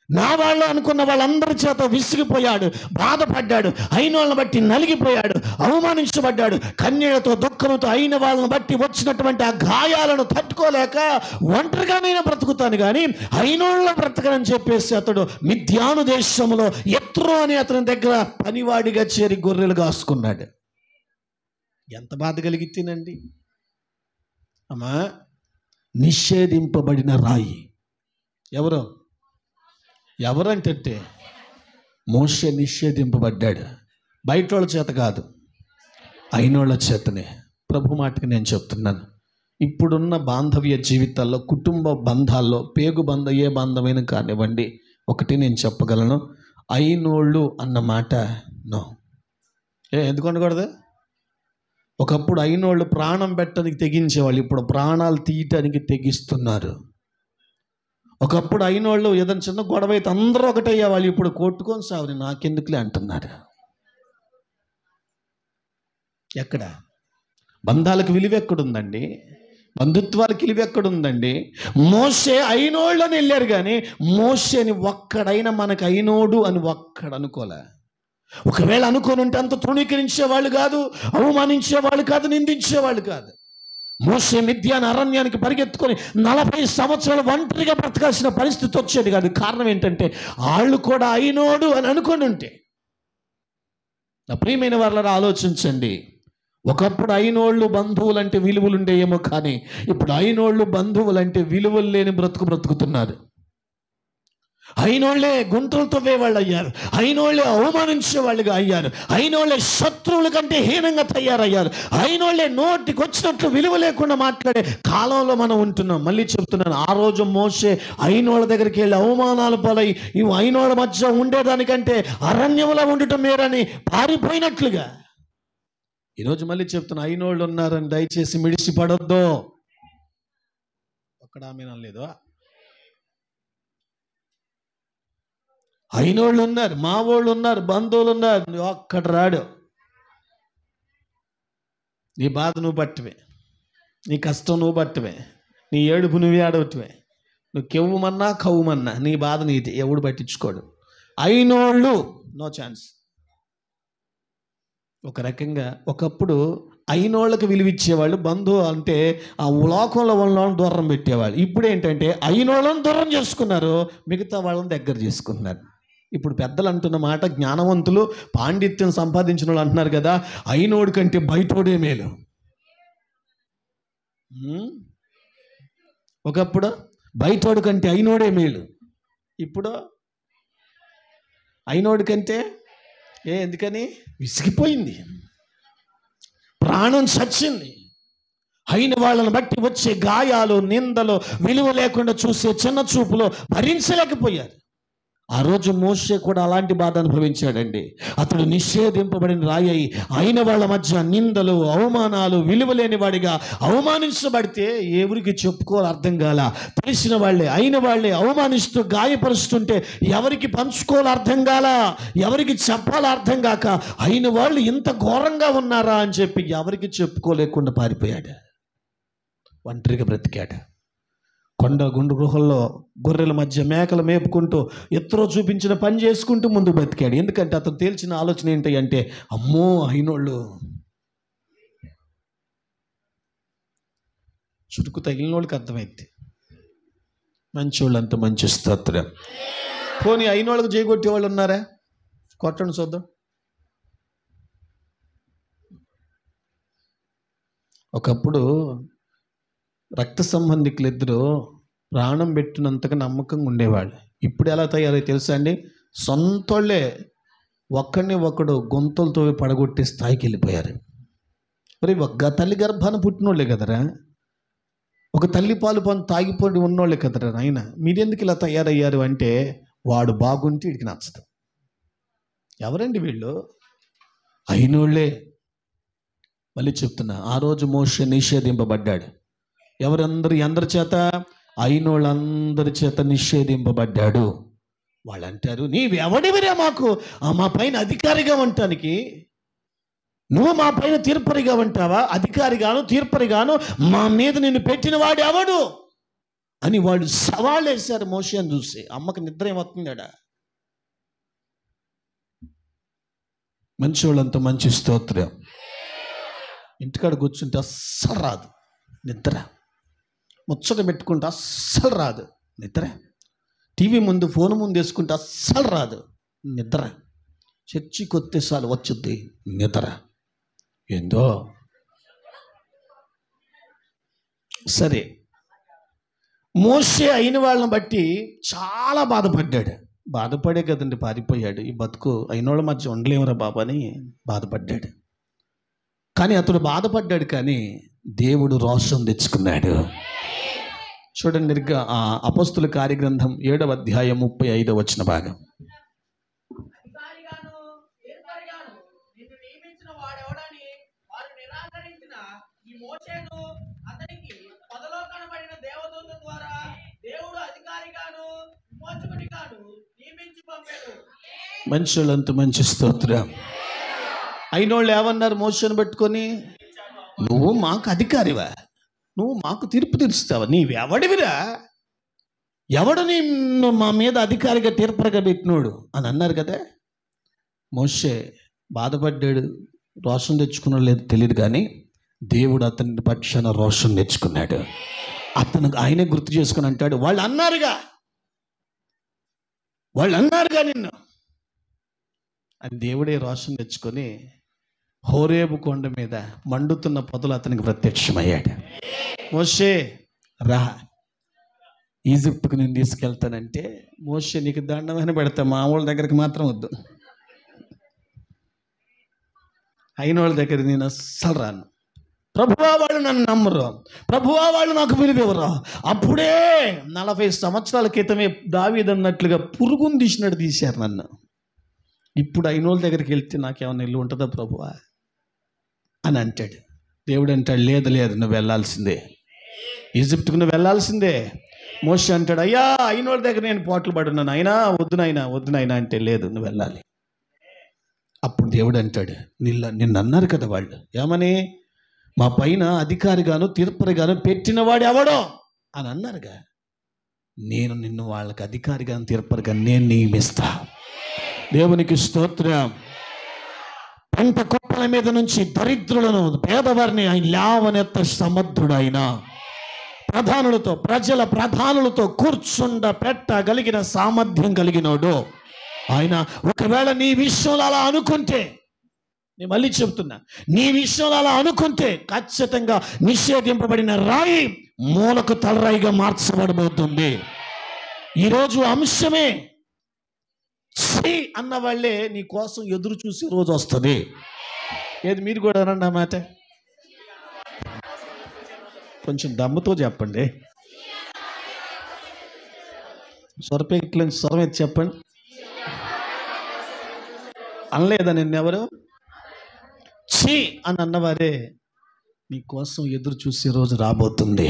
S1: నా వాళ్ళు అనుకున్న వాళ్ళందరి చేత విసిగిపోయాడు, బాధపడ్డాడు, అయినోళ్ళని బట్టి నలిగిపోయాడు, అవమానించబడ్డాడు. కన్నీళ్లతో దుఃఖంతో అయిన వాళ్ళని బట్టి వచ్చినటువంటి ఆ గాయాలను తట్టుకోలేక ఒంటరిగా నేను బ్రతుకుతాను కానీ అయినోళ్ళ బ్రతకనని చెప్పేసి అతడు మిద్యాను దేశంలో ఎత్రో అని అతని దగ్గర పనివాడిగా చేరి గొర్రెలు కాసుకున్నాడు. ఎంత బాధ కలిగితేనండి అమ్మా. నిషేధింపబడిన రాయి ఎవరంటే మోషే నిషేధింపబడ్డాడు. బయట వాళ్ళ చేత కాదు, అయినోళ్ళ చేతనే. ప్రభు మాటకి నేను చెప్తున్నాను, ఇప్పుడున్న బాంధవ్య జీవితాల్లో, కుటుంబ బంధాల్లో, పేగు బంధం ఏ బంధమైనా కానివ్వండి, ఒకటి నేను చెప్పగలను, అయినోళ్ళు అన్న మాట నో. ఎందుకు అనకూడదు? ఒకప్పుడు అయినోళ్ళు ప్రాణం పెట్టడానికి తెగించేవాళ్ళు, ఇప్పుడు ప్రాణాలు తీయటానికి తెగిస్తున్నారు. ఒకప్పుడు అయినోళ్ళు ఏదైనా చిన్న గొడవ అయితే అందరూ ఒకటయ్యేవాళ్ళు, ఇప్పుడు కొట్టుకొని సావని నాకెందుకులే అంటున్నారు. ఎక్కడ బంధాలకు విలువ ఎక్కడుందండి? బంధుత్వాలకు విలువ ఎక్కడుందండి? మోషే అయినోళ్ళని వెళ్ళారు కానీ మోషేని ఒక్కడైనా మనకు అయినోడు అని ఒక్కడు అనుకోలే. ఒకవేళ అనుకోని ఉంటే అంత తృణీకరించేవాళ్ళు కాదు, అవమానించేవాళ్ళు కాదు, నిందించేవాళ్ళు కాదు. మోషే మిద్యాను అరణ్యానికి పరిగెత్తుకొని 40 సంవత్సరాలు ఒంటరిగా బ్రతకాల్సిన పరిస్థితి వచ్చేది కాదు. కారణం ఏంటంటే వాళ్ళు కూడా అయినోడు అని అనుకొని ఉంటే. నా ప్రియమైన వాళ్ళని ఆలోచించండి. ఒకప్పుడు అయినోళ్ళు బంధువులంటే విలువలు ఉండేయేమో, కానీ ఇప్పుడు అయినోళ్ళు బంధువులంటే విలువలు లేని బ్రతుకుతున్నారు. అయినోళ్లే గుంటలు తవ్వేవాళ్ళు అయ్యారు, అయినోళ్లే అవమానించే వాళ్ళుగా అయ్యారు, అయినోళ్లే శత్రువుల కంటే హీనంగా తయారయ్యారు, అయినోళ్లే నోటికి వచ్చినట్లు విలువ లేకుండా మాట్లాడే కాలంలో మనం ఉంటున్నాం. మళ్ళీ చెప్తున్నాను, ఆ రోజు మోషే అయినోళ్ళ దగ్గరికి వెళ్ళి అవమానాలు పాలై ఇవి అయినోళ్ళ మధ్య ఉండేదానికంటే అరణ్యంలో ఉండటం మేరని పారిపోయినట్లుగా. ఈరోజు మళ్ళీ చెప్తున్నా, అయినోళ్ళు ఉన్నారని దయచేసి మిడిసి పడొద్దు. ఒక్కడ ఆమె లేదు, అయినోళ్ళు ఉన్నారు, మా వాళ్ళు ఉన్నారు, బంధువులు ఉన్నారు, ఒక్కడ రాడు. నీ బాధ నువ్వు పట్టువే, నీ కష్టం నువ్వు పట్టువే, నీ ఏడుపు నువ్వే ఆడవట్టువే. నువ్వు కెవ్వుమన్నా కవ్వుమన్నా నీ బాధ నీది, ఎవడు పట్టించుకోడు. అయినోళ్ళు నో ఛాన్స్. ఒక రకంగా ఒకప్పుడు అయినోళ్ళకి విలువిచ్చేవాళ్ళు, బంధువు అంటే ఆ లోకంలో వాళ్ళని దూరం పెట్టేవాళ్ళు. ఇప్పుడు ఏంటంటే అయినోళ్ళని దూరం చేసుకున్నారు, మిగతా వాళ్ళని దగ్గర చేసుకుంటున్నారు. ఇప్పుడు పెద్దలు అంటున్న మాట, జ్ఞానవంతులు పాండిత్యం సంపాదించిన వాళ్ళు అంటున్నారు కదా, అయినోడు కంటే బయటోడే మేలు. ఒకప్పుడు బయటోడు కంటే అయినోడే మేలు, ఇప్పుడు అయినోడి కంటే ఎందుకని విసిగిపోయింది, ప్రాణం చచ్చింది. అయిన వాళ్ళని బట్టి వచ్చే గాయాలు, నిందలు, విలువ లేకుండా చూసే చిన్న చూపులో భరించలేకపోయారు. ఆ రోజు మోషే కూడా అలాంటి బాధ అనుభవించాడండి. అతడు నిషేధింపబడిన రాయి అయిన వాళ్ళ మధ్య నిందలు, అవమానాలు, విలువ లేని వాడిగా అవమానించబడితే ఎవరికి చెప్పుకోవాలి అర్థం కాల. తెలిసిన వాళ్ళే, అయిన వాళ్ళే అవమానిస్తూ గాయపరుస్తుంటే ఎవరికి పంచుకోవాలి అర్థం కాల, ఎవరికి చెప్పాలి అర్థం కాక అయిన వాళ్ళు ఇంత ఘోరంగా ఉన్నారా అని చెప్పి ఎవరికి చెప్పుకోలేకుండా పారిపోయాడు, ఒంటరిగా బ్రతికాడు. కొండ గుండు గృహల్లో గొర్రెల మధ్య మేకలు మేపుకుంటూ ఎత్తులో చూపించిన పని చేసుకుంటూ ముందు బ్రతికాడు. ఎందుకంటే అతను తేల్చిన ఆలోచన ఏంటి అంటే, అమ్మో అయినోళ్ళు చురుకు తగిలిన వాళ్ళకి అర్థమైంది, మంచోళ్ళు అంత మంచి స్తోత్రం. పోనీ అయినోళ్ళకి చేయగొట్టే వాళ్ళు ఉన్నారా? కొట్టండి చూద్దాం. ఒకప్పుడు రక్త సంబంధికులు ఇద్దరు ప్రాణం పెట్టినంతగా నమ్మకంగా ఉండేవాళ్ళు. ఇప్పుడు ఎలా తయారై తెలుసా అండి? సొంతోళ్ళే ఒక్కడిని ఒకడు గొంతులతో పడగొట్టే స్థాయికి వెళ్ళిపోయారు. మరి ఒక తల్లి గర్భాన పుట్టినోళ్ళే కదరా, ఒక తల్లి పాలు పని తాగిపోయి ఉన్నోళ్ళే కదరా నాయన. మీరెందుకు ఇలా తయారయ్యారు అంటే, వాడు బాగుంటే వీడికి నచ్చదు. ఎవరండి వీళ్ళు? అయినోళ్ళే. మళ్ళీ చెప్తున్నా, ఆ రోజు మోషే నిషేధింపబడ్డాడు. అందరి చేత? అయినోళ్ళందరి చేత నిషేధింపబడ్డాడు. వాళ్ళు అంటారు, నీవెవడివిరా మాకు మా పైన అధికారిగా ఉండటానికి? నువ్వు మా పైన తీర్పరిగా ఉంటావా? అధికారిగాను తీర్పరిగాను మా మీద నిన్ను పెట్టిన వాడు ఎవడు అని వాళ్ళు సవాళ్ళు వేశారు మోషేని చూసి. అమ్మకి నిద్ర ఏమవుతుందాడా? మంచి వాళ్ళంతా మంచి స్తోత్రం. ఇంటికాడ కూర్చుంటే అస్సలు రాదు నిద్ర, ముచ్చట పెట్టుకుంటే అస్సలు రాదు నిద్ర, టీవీ ముందు ఫోన్ ముందు వేసుకుంటే అస్సలు రాదు నిద్ర, చర్చి కొత్తేసార్లు వచ్చుద్ది నిద్ర. ఏందో సరే, మోషే అయిన వాళ్ళని బట్టి చాలా బాధపడ్డాడు. బాధపడే కదండి పారిపోయాడు. ఈ బతుకు అయినోళ్ళ మధ్య ఉండలేమురా బాబు అని బాధపడ్డాడు. కానీ అతడు బాధపడ్డాడు, కానీ దేవుడు రోషం తెచ్చుకున్నాడు. చూడండి, అపోస్తుల కార్యగ్రంథం 7వ అధ్యాయం 35వ వచన భాగం. మనుషులంతా మంచి స్తోత్రం. అయినోళ్ళు ఏమన్నారు మోషేను పెట్టుకొని? నువ్వు మాకు అధికారివా? నువ్వు మాకు తీర్పు తీరుస్తావా? నీవెవడివిరా? ఎవడు నిన్ను మా మీద అధికారిగా తీర్పరగా పెట్టినోడు అని అన్నారు కదా. మోషే బాధపడ్డాడు, రోషం తెచ్చుకున్నాడు లేదు తెలియదు, కానీ దేవుడు అతని పక్షాన రోషం తెచ్చుకున్నాడు. ఆయనే గుర్తు చేసుకుని అంటాడు, వాళ్ళు అన్నారుగా నిన్ను అని. దేవుడే రోషం తెచ్చుకొని హోరేబు కొండ మీద మండుతున్న పొదలు అతనికి ప్రత్యక్షమయ్యాడు. మోషే రా, ఈజిప్ట్కి నేను తీసుకెళ్తానంటే, మోషే నీకు దండమైన పెడతా, మా వాళ్ళ దగ్గరికి మాత్రం వద్దు, అయిన వాళ్ళ దగ్గర నేను అస్సలు రాను. ప్రభువా వాళ్ళు నన్ను నమ్మరు, ప్రభువా వాళ్ళు నాకు విలువివ్వరు. అప్పుడే 40 సంవత్సరాల క్రితమే దావీదు అన్నట్లుగా పురుగుని తీసినట్టు తీశారు నన్ను. ఇప్పుడు అయిన వాళ్ళ దగ్గరికి వెళ్తే నాకేమైనా ఇల్లు ఉంటుందా ప్రభువా అని అంటాడు. దేవుడు అంటాడు, లేదు లేదు, నువ్వు వెళ్ళాల్సిందే, ఈజిప్ట్కి నువ్వు వెళ్ళాల్సిందే. మోషే అంటాడు, అయ్యా అయిన వాళ్ళ దగ్గర నేను పోట్లు పడున్నాను, అయినా వద్దునైనా అంటే, లేదు నువ్వు వెళ్ళాలి. అప్పుడు దేవుడు అంటాడు, నిన్ను అన్నారు కదా వాళ్ళు, ఏమని, మా పైన అధికారిగాను తీర్పరిగాను పెట్టినవాడు ఎవడో అని అన్నారుగా. నేను నిన్ను వాళ్ళకి అధికారిగాను తీర్పరిగా నేను నియమిస్తా. దేవునికి స్తోత్రం. పంట కుప్పల మీద నుంచి దరిద్రులను పేదవారిని ఆయన లేవనెత్త సమర్థుడైన ప్రధానులతో కూర్చుండ పెట్టగలిగిన సామర్థ్యం కలిగినోడు ఆయన. ఒకవేళ నీ విషయంలో అలా అనుకుంటే, నేను మళ్ళీ చెప్తున్నా, నీ విషయంలో అలా అనుకుంటే ఖచ్చితంగా నిషేధింపబడిన రాయి మూలకు తలరాయిగా మార్చబడబోతుంది. ఈరోజు అంశమే ఛీ అన్న వాళ్ళే నీ కోసం ఎదురు చూసే రోజు వస్తుంది. ఏది మీరు కూడా అనండి ఆ మాట, కొంచెం దమ్ముతో చెప్పండి, స్వరపేట్లని స్వరం ఎత్తి చెప్పండి. అనలేదా నిన్నెవరు? ఛీ అని అన్నవారే నీ కోసం ఎదురు చూసే రోజు రాబోతుంది.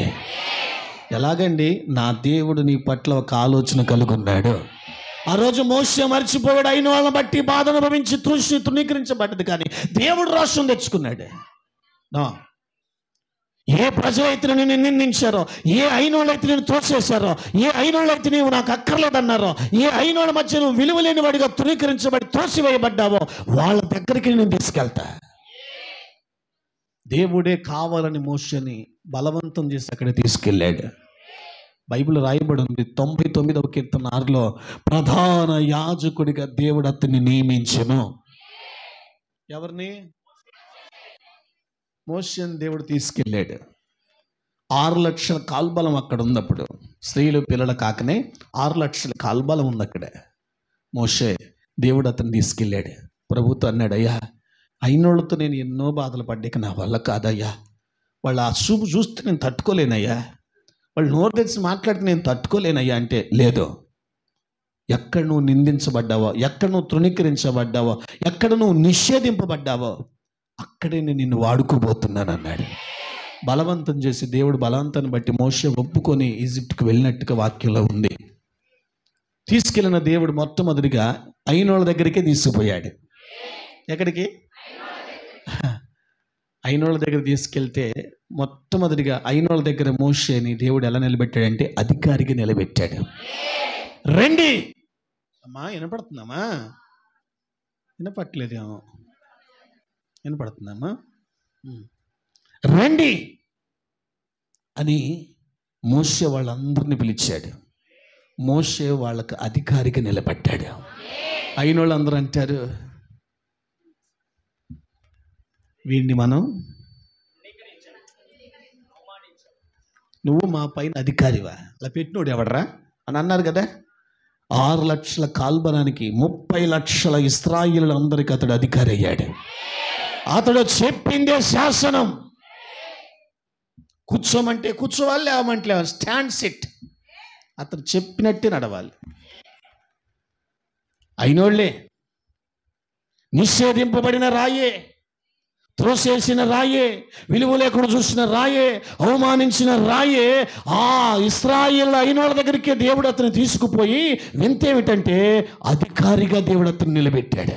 S1: ఎలాగండి? నా దేవుడు నీ పట్ల ఒక ఆలోచన కలుగున్నాడు. ఆ రోజు మోషే మర్చిపోయాడు, అయిన వాళ్ళని బట్టి బాధ అనుభవించి తృణీకరించబడ్డది, కానీ దేవుడు రాష్ట్రం తెచ్చుకున్నాడు. ఏ ప్రజలైతే నిన్ను నిందించారో, ఏ అయినోళ్ళైతే నేను తోసేశారో, ఏ అయినోళ్ళైతే నీవు నాకు అక్కర్లేదన్నారో, ఏ అయినోళ్ళ మధ్య నువ్వు విలువలేని వాడిగా తృణీకరించబడి తోసివేయబడ్డావో వాళ్ళ దగ్గరికి నేను తీసుకెళ్తా. దేవుడే కావాలని మోషేని బలవంతం చేసి అక్కడ తీసుకెళ్ళాడు. బైబిల్ రాయబడి ఉంది 99వ కీర్తన 6లో, ప్రధాన యాజకుడిగా దేవుడు అతన్ని నియమించెను. ఎవరిని? మోషేని దేవుడు తీసుకెళ్ళాడు. 6 లక్షల కాల్బలం అక్కడ ఉన్నప్పుడు, స్త్రీలు పిల్లల కాకనే 6 లక్షల కాల్బలం ఉంది అక్కడ. మోషే దేవుడు అతన్ని తీసుకెళ్ళాడు. ప్రభుతో అన్నాడు, అయ్యా అయినోళ్ళతో నేను ఎన్నో బాధలు పడ్డాక నా వల్ల కాదయ్యా, వాళ్ళు ఆ చూపు చూస్తే నేను తట్టుకోలేనయ్యా, వాళ్ళు నోరు తెచ్చి మాట్లాడితే నేను తట్టుకోలేనయ్యా అంటే, లేదు, ఎక్కడ నువ్వు నిందించబడ్డావో, ఎక్కడ నువ్వు తృణీకరించబడ్డావో, ఎక్కడ నువ్వు నిషేధింపబడ్డావో అక్కడే నేను నిన్ను వాడుకోబోతున్నాను అన్నాడు. బలవంతం చేసి దేవుడు బలవంతాన్ని బట్టి మోషే ఒప్పుకొని ఈజిప్ట్కి వెళ్ళినట్టుగా వాక్యంలో ఉంది. తీసుకెళ్ళిన దేవుడు మొట్టమొదటిగా అయినోళ్ళ దగ్గరికే తీసుకుపోయాడు. ఎక్కడికి? అయినోళ్ళ దగ్గర తీసుకెళ్తే మొట్టమొదటిగా అయినోళ్ళ దగ్గర మోషేని దేవుడు ఎలా నిలబెట్టాడంటే అధికారిగా నిలబెట్టాడు. రండి అమ్మా, వినపడుతుందమ్మా? వినపట్లేదేమో, వినపడుతుందమ్మా? రండి అని మోషే వాళ్ళందరినీ పిలిచాడు. మోషే వాళ్ళకు అధికారిగా నిలబెట్టాడు. అయిన వాళ్ళందరూ అంటారు, వీడిని మనం, నువ్వు మా పైన అధికారివా, అలా పెట్టినోడు ఎవడరా అని అన్నారు కదా. 6 లక్షల కాల్బలానికి 30 లక్షల ఇశ్రాయేలులందరికీ అతడు అధికారి అయ్యాడు. అతడు చెప్పిందే శాసనం. కూర్చోమంటే కూర్చోవాలి, లేవమంటే లేవాలి, స్టాండ్ సిట్, అతడు చెప్పినట్టే నడవాలి. అయినోళ్ళే నిషేధింపబడిన రాయే, త్రోసేసిన రాయే, విలువ లేకుండా చూసిన రాయే, అవమానించిన రాయే, ఆ ఇశ్రాయేలు అయినోళ్ళ దగ్గరికి దేవుడు అతన్ని తీసుకుపోయి, వింతేమిటంటే అధికారిగా దేవుడు అతన్ని నిలబెట్టాడు.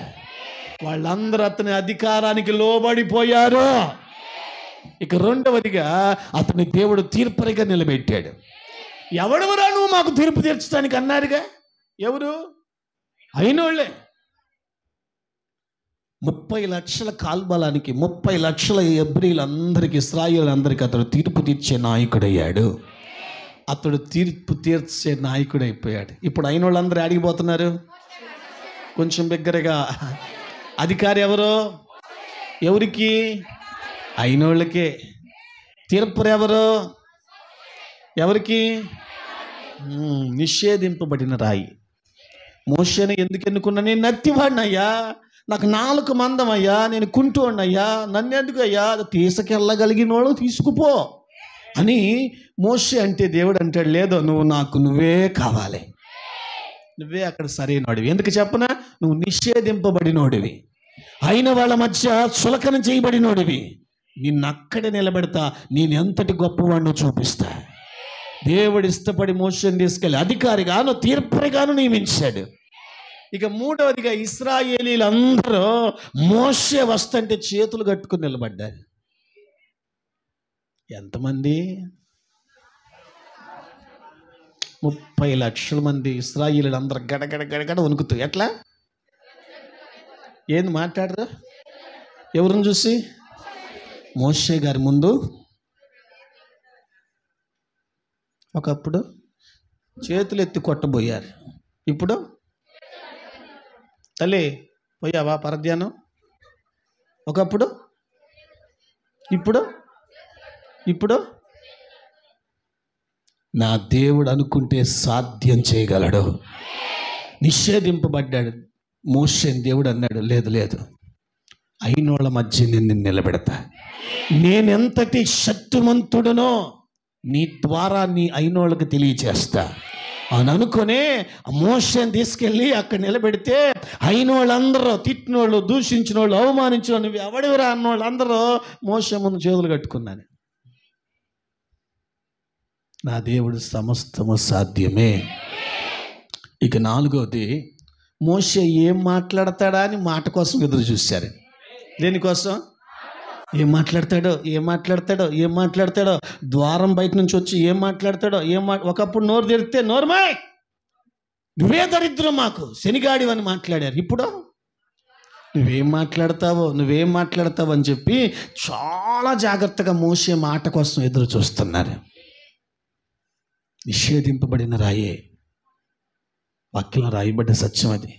S1: వాళ్ళందరూ అతని అధికారానికి లోబడిపోయారు. ఇక రెండవదిగా అతని దేవుడు తీర్పరిగా నిలబెట్టాడు. ఎవడెవరా నువ్వు మాకు తీర్పు తీర్చడానికి అన్నారుగా, ఎవరు? అయినోళ్ళే. 30 లక్షల కాల్బలానికి 30 లక్షల హెబ్రీలందరికీ, ఇశ్రాయేలులందరికీ అతడు తీర్పు తీర్చే నాయకుడయ్యాడు. అతడు తీర్పు తీర్చే నాయకుడైపోయాడు. ఇప్పుడు అయిన వాళ్ళందరూ అడిగిపోతున్నారు కొంచెం బిగ్గరగా. అధికారి ఎవరు? ఎవరికి? అయినోళ్ళకే. తీర్పు ఎవరు? ఎవరికి? నిషేధింపబడిన రాయి. మోషేని ఎందుకు ఎన్నుకున్నా? నేను నత్తివాడినయ్యా, నాకు 4 మందమయ్యా, నేను కుంటోడినయ్యా, నన్ను ఎందుకు అయ్యా, తీసుకెళ్ళగలిగిన వాళ్ళు తీసుకుపో అని మోషే అంటే దేవుడు అంటాడు, లేదో నువ్వే కావాలి, నువ్వే అక్కడ సరైనవాడివి. ఎందుకు చెప్పనా? నువ్వు నిషేధింపబడినోడివి, అయిన వాళ్ళ మధ్య చులకన చేయబడినోడివి. నిన్ను అక్కడే నిలబెడతా, నేను ఎంతటి గొప్పవాడినో చూపిస్తా. దేవుడు ఇష్టపడి మోషేని తీసుకెళ్ళి అధికారిగాను తీర్పరిగాను నియమించాడు. ఇక మూడవదిగా ఇశ్రాయేలీలందరూ మోషే వస్తుంటే చేతులు కట్టుకుని నిలబడ్డారు. ఎంతమంది? 30 లక్షల మంది ఇశ్రాయేలీలు అందరూ గడగడ వణుకుతూ. ఎట్లా? ఏంది మాట్లాడరు? ఎవరిని చూసి? మోషే గారి ముందు. ఒకప్పుడు చేతులు ఎత్తి కొట్టబోయారు, ఇప్పుడు తల్లి పోయావా పరధ్యానం? ఒకప్పుడు, ఇప్పుడు నా దేవుడు అనుకుంటే సాధ్యం చేయగలడు. నిషేధింపబడ్డాడు మోషేని. దేవుడు అన్నాడు, లేదు, అయినోళ్ళ మధ్య నిన్ను నిలబెడతా. నేనెంతటి శక్తిమంతుడనో నీ ద్వారా నీ అయినోళ్ళకి తెలియచేస్తా అని అనుకునే మోషేని తీసుకెళ్ళి అక్కడ నిలబెడితే అయినోళ్ళందరూ, తిట్టినోళ్ళు, దూషించిన వాళ్ళు, అవమానించిన వాళ్ళు, నువ్వు ఎవడివిరా అన్నోళ్ళు అందరూ మోషే ముందు చేతులు కట్టుకున్నాను. నా దేవుడు సమస్తము సాధ్యమే. ఇక 4వది, మోషే ఏం మాట్లాడతాడా అని మాట కోసం ఎదురు చూశారు. దేనికోసం? ఏం మాట్లాడతాడో, ద్వారం బయట నుంచి వచ్చి ఏం మాట్లాడతాడో. ఒకప్పుడు నోరు తెరిస్తే నోరుమాయ్, నువ్వే దరిద్రం మాకు, శనిగాడివి అని మాట్లాడారు. ఇప్పుడు నువ్వేం మాట్లాడతావు అని చెప్పి చాలా జాగ్రత్తగా మోషే మాట కోసం ఎదురు చూస్తున్నారు. నిషేధింపబడిన రాయే, వాక్యంలో రాయబడ్డ సత్యం అది.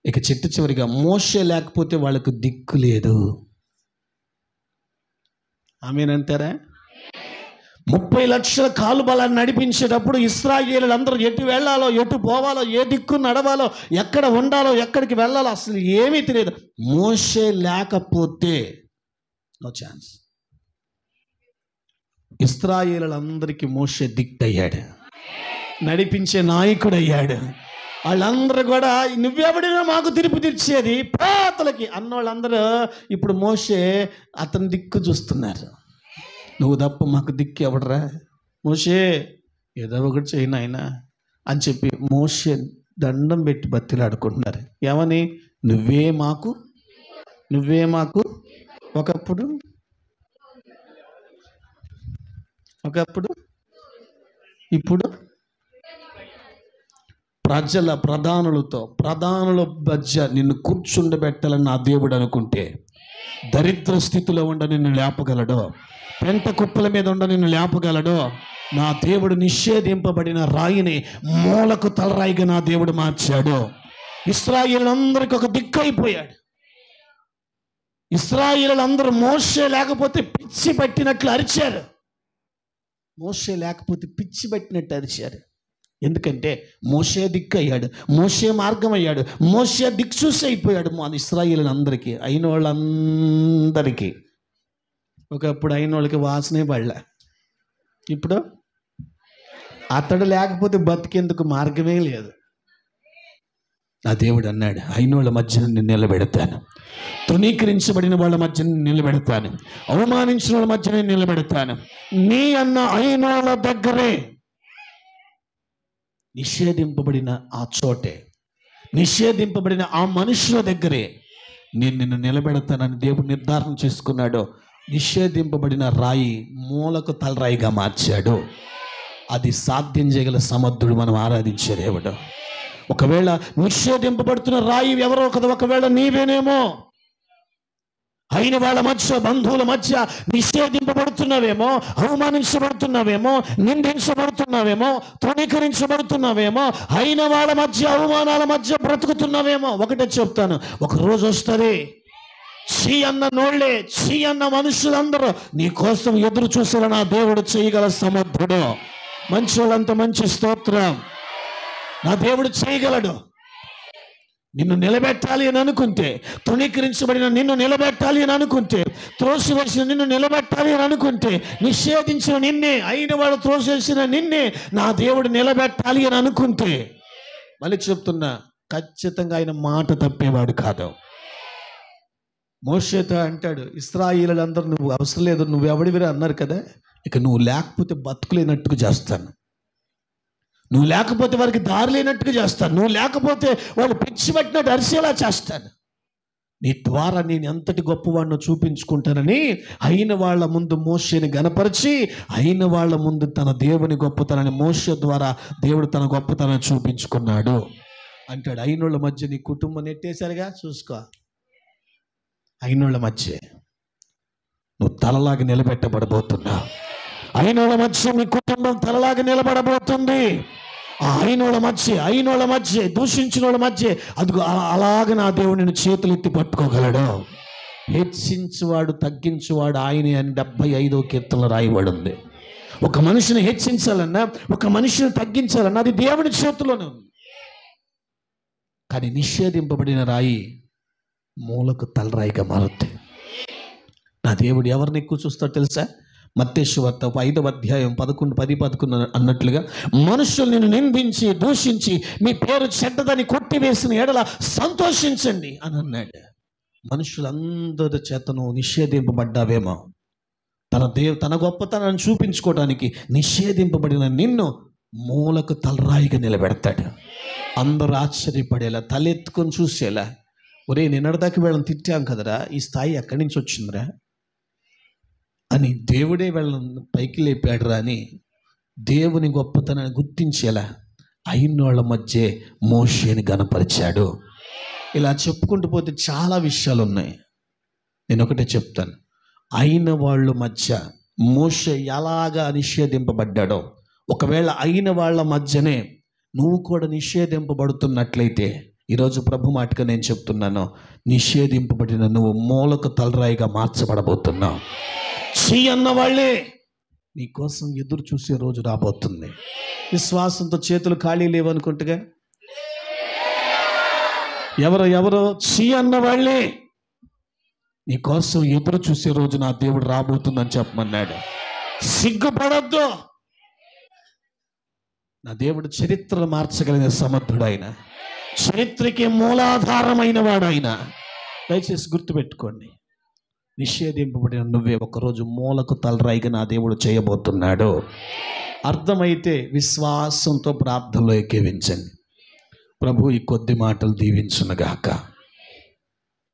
S1: ఇక చివరిగా మోషే లేకపోతే వాళ్ళకు దిక్కు లేదు. ఆమేనంటారా? 30 లక్షల కాలు బలాన్ని నడిపించేటప్పుడు ఇశ్రాయేలీలందరూ ఎటు వెళ్ళాలో, ఎటు పోవాలో, ఏ దిక్కు నడవాలో, ఎక్కడ ఉండాలో, ఎక్కడికి వెళ్ళాలో అసలు ఏమీ తెలియదు. మోషే లేకపోతే నో ఛాన్స్. ఇశ్రాయేలీలందరికీ మోషే దిక్కయ్యాడు, నడిపించే నాయకుడు అయ్యాడు. వాళ్ళందరూ కూడా నువ్వెవడినా మాకు తీర్పు తీర్చేది ప్రాతలకి అన్నోళ్ళందరూ ఇప్పుడు మోషే అతని దిక్కు చూస్తున్నారు. నువ్వు తప్ప మాకు దిక్కు ఎవడరా, మోషే ఏదో ఒకటి చేయను ఆయన అని చెప్పి మోషే దండం పెట్టి బతిలాడుకుంటున్నారు. ఏమని? నువ్వే మాకు. ఒకప్పుడు ఇప్పుడు ప్రధానుల మధ్య నిన్ను కూర్చుండబెట్టాలని నా దేవుడు అనుకుంటే దరిద్ర స్థితిలో ఉండ నిన్ను లేపగలడు, పెంట కుప్పల మీద ఉండ నిన్ను లేపగలడు. నా దేవుడు నిషేధింపబడిన రాయిని మూలకు తలరాయిగా నా దేవుడు మార్చాడు. ఇశ్రాయేలీలందరికీ ఒక దిక్కు అయిపోయాడు. ఇశ్రాయేలీలందరూ మోషే లేకపోతే పిచ్చి పట్టినట్లు అరిచారు. ఎందుకంటే మోషే దిక్కు అయ్యాడు, మోషే మార్గం అయ్యాడు, మోషే దిక్సూసి అయిపోయాడు. మన ఇశ్రాయేలీలందరికీ, అయిన వాళ్ళందరికీ. ఒకప్పుడు అయిన వాళ్ళకి వాసనే పడలే, ఇప్పుడు అతడు లేకపోతే బతికేందుకు మార్గమే లేదు. నా దేవుడు అన్నాడు, అయినోళ్ళ మధ్య నేను నిలబెడతాను, తృణీకరించబడిన వాళ్ళ మధ్య నేను నిలబెడతాను, అవమానించిన వాళ్ళ మధ్య నేను నిలబెడతాను. నీ అన్న అయినోళ్ళ దగ్గరే, నిషేధింపబడిన ఆ చోటే, నిషేధింపబడిన ఆ మనుషుల దగ్గరే నేను నిన్ను నిలబెడతానని దేవుడు నిర్ధారణ చేసుకున్నాడు. నిషేధింపబడిన రాయి మూలకు తలరాయిగా మార్చాడు. అది సాధ్యం చేయగల సమర్థుడు మనం ఆరాధించే దేవుడు. ఒకవేళ నిషేధింపబడుతున్న రాయి ఎవరో కదా, ఒకవేళ నీవేనేమో. అయిన వాళ్ళ మధ్య, బంధువుల మధ్య నిషేధింపబడుతున్నావేమో, అవమానించబడుతున్నావేమో, నిందించబడుతున్నావేమో, తృణీకరించబడుతున్నావేమో, అయిన వాళ్ళ మధ్య, అవమానాల మధ్య బ్రతుకుతున్నావేమో. ఒకటే చెప్తాను, ఒక రోజు వస్తుంది, చీ అన్న నోళ్లే, చీ అన్న మనుషులందరూ నీ కోసం ఎదురు చూసేలా నా దేవుడు చేయగల సమర్థుడు. మంచి వాళ్ళంత మంచి స్తోత్రం. నా దేవుడు చేయగలడు. నిన్ను నిలబెట్టాలి అని అనుకుంటే, తృణీకరించబడిన నిన్ను నిలబెట్టాలి అని అనుకుంటే, త్రోసివేసిన నిన్ను నిలబెట్టాలి అని అనుకుంటే, నిషేధించిన నిన్నే, అయిన వాడు త్రోసేసిన నిన్నే నా దేవుడు నిలబెట్టాలి అని అనుకుంటే, మళ్ళీ చెప్తున్నా, ఖచ్చితంగా ఆయన మాట తప్పేవాడు కాదు. మోషేతో అంటాడు, ఇశ్రాయేలీయులందరూ నువ్వు అవసరం లేదు, నువ్వు ఎవడివిరా అన్నారు కదా, ఇక నువ్వు లేకపోతే బతుకులేనట్టుగా చేస్తాను, నువ్వు లేకపోతే వారికి దారి లేనట్టుగా చేస్తాను, నువ్వు లేకపోతే వాళ్ళు పిచ్చి పట్టినట్టు అరిసేలా చేస్తాను, నీ ద్వారా నేను ఎంతటి గొప్పవాడినో చూపించుకుంటానని అయిన వాళ్ళ ముందు మోషేని గనపరిచి, అయిన వాళ్ళ ముందు తన దేవుని గొప్పతనాన్ని మోషే ద్వారా దేవుడు తన గొప్పతనాన్ని చూపించుకున్నాడు అంటాడు. అయినోళ్ళ మధ్య నీ కుటుంబం నెట్టేశారుగా, చూసుకో. అయినోళ్ళ మధ్య నువ్వు తలలాగా నిలబెట్టబడబోతున్నావు. అయినోళ్ళ మధ్య నీ కుటుంబం తలలాగా నిలబడబోతుంది. ఆ అయినోళ్ళ మధ్య దూషించిన వాళ్ళ మధ్య అదిగో అలాగ నా దేవుడు నిన్ను చేతులు ఎత్తి పట్టుకోగలడు. హెచ్చించువాడు తగ్గించువాడు ఆయనే అని 75వ కీర్తనలో రాయబడి ఉంది. ఒక మనిషిని హెచ్చించాలన్నా, ఒక మనిషిని తగ్గించాలన్నా అది దేవుని చేతిలోనే ఉంది. కానీ నిషేధింపబడిన రాయి మూలకు తలరాయిగా మారుద్ది. నా దేవుడు ఎవరిని ఎక్కువ చూస్తాడో తెలుసా? మత్తయి సువార్త 5వ అధ్యాయం 11 అన్నట్లుగా, మనుషులు నిన్ను నిందించి దూషించి మీ పేరు చెడ్డదని కొట్టివేసిన ఎడల సంతోషించండి అని అన్నాడు. మనుషులందరి చేతను నిషేధింపబడ్డావేమో, తన గొప్పతనాన్ని చూపించుకోవడానికి నిషేధింపబడిన నిన్ను మూలకు తలరాయిగా నిలబెడతాడు. అందరూ ఆశ్చర్యపడేలా, తలెత్తుకొని చూసేలా, ఒరే నిన్నటిదాకా వీళ్ళని తిట్టాం కదరా, ఈ స్థాయి ఎక్కడి నుంచి వచ్చిందిరా అని, దేవుడే వీళ్ళని పైకి లేపాడురా అని దేవుని గొప్పతనాన్ని గుర్తించేలా అయినోళ్ళ మధ్య మోషేని గనపరిచాడు. ఇలా చెప్పుకుంటూ పోతే చాలా విషయాలు ఉన్నాయి. నేను ఒకటే చెప్తాను. అయిన వాళ్ళ మధ్య మోషే ఎలాగా నిషేధింపబడ్డాడో, ఒకవేళ అయిన వాళ్ళ మధ్యనే నువ్వు కూడా నిషేధింపబడుతున్నట్లయితే, ఈరోజు ప్రభు మాటగా నేను చెప్తున్నాను, నిషేధింపబడిన నువ్వు మూలకు తలరాయిగా మార్చబడబోతున్నావు. అన్న వాళ్ళే నీ కోసం ఎదురు చూసే రోజు రాబోతుంది. విశ్వాసంతో చేతులు ఖాళీ లేవనుకుంటుగా, ఎవరో అన్న వాళ్ళే నీ కోసం ఎదురు చూసే రోజు నా దేవుడు రాబోతుందని చెప్పమన్నాడు. సిగ్గుపడద్దు. నా దేవుడు చరిత్రను మార్చగలిగిన సమర్థుడు ఆయన, చరిత్రకి మూలాధారమైన వాడు ఆయన. దయచేసి గుర్తుపెట్టుకోండి, నిషేధింపబడిన నువ్వే ఒకరోజు మూలకు తలరాయిగా నా దేవుడు చేయబోతున్నాడు. అర్థమైతే విశ్వాసంతో ప్రార్థనలో ఎక్కివించండి. ప్రభు ఈ కొద్ది మాటలు దీవించునుగాక.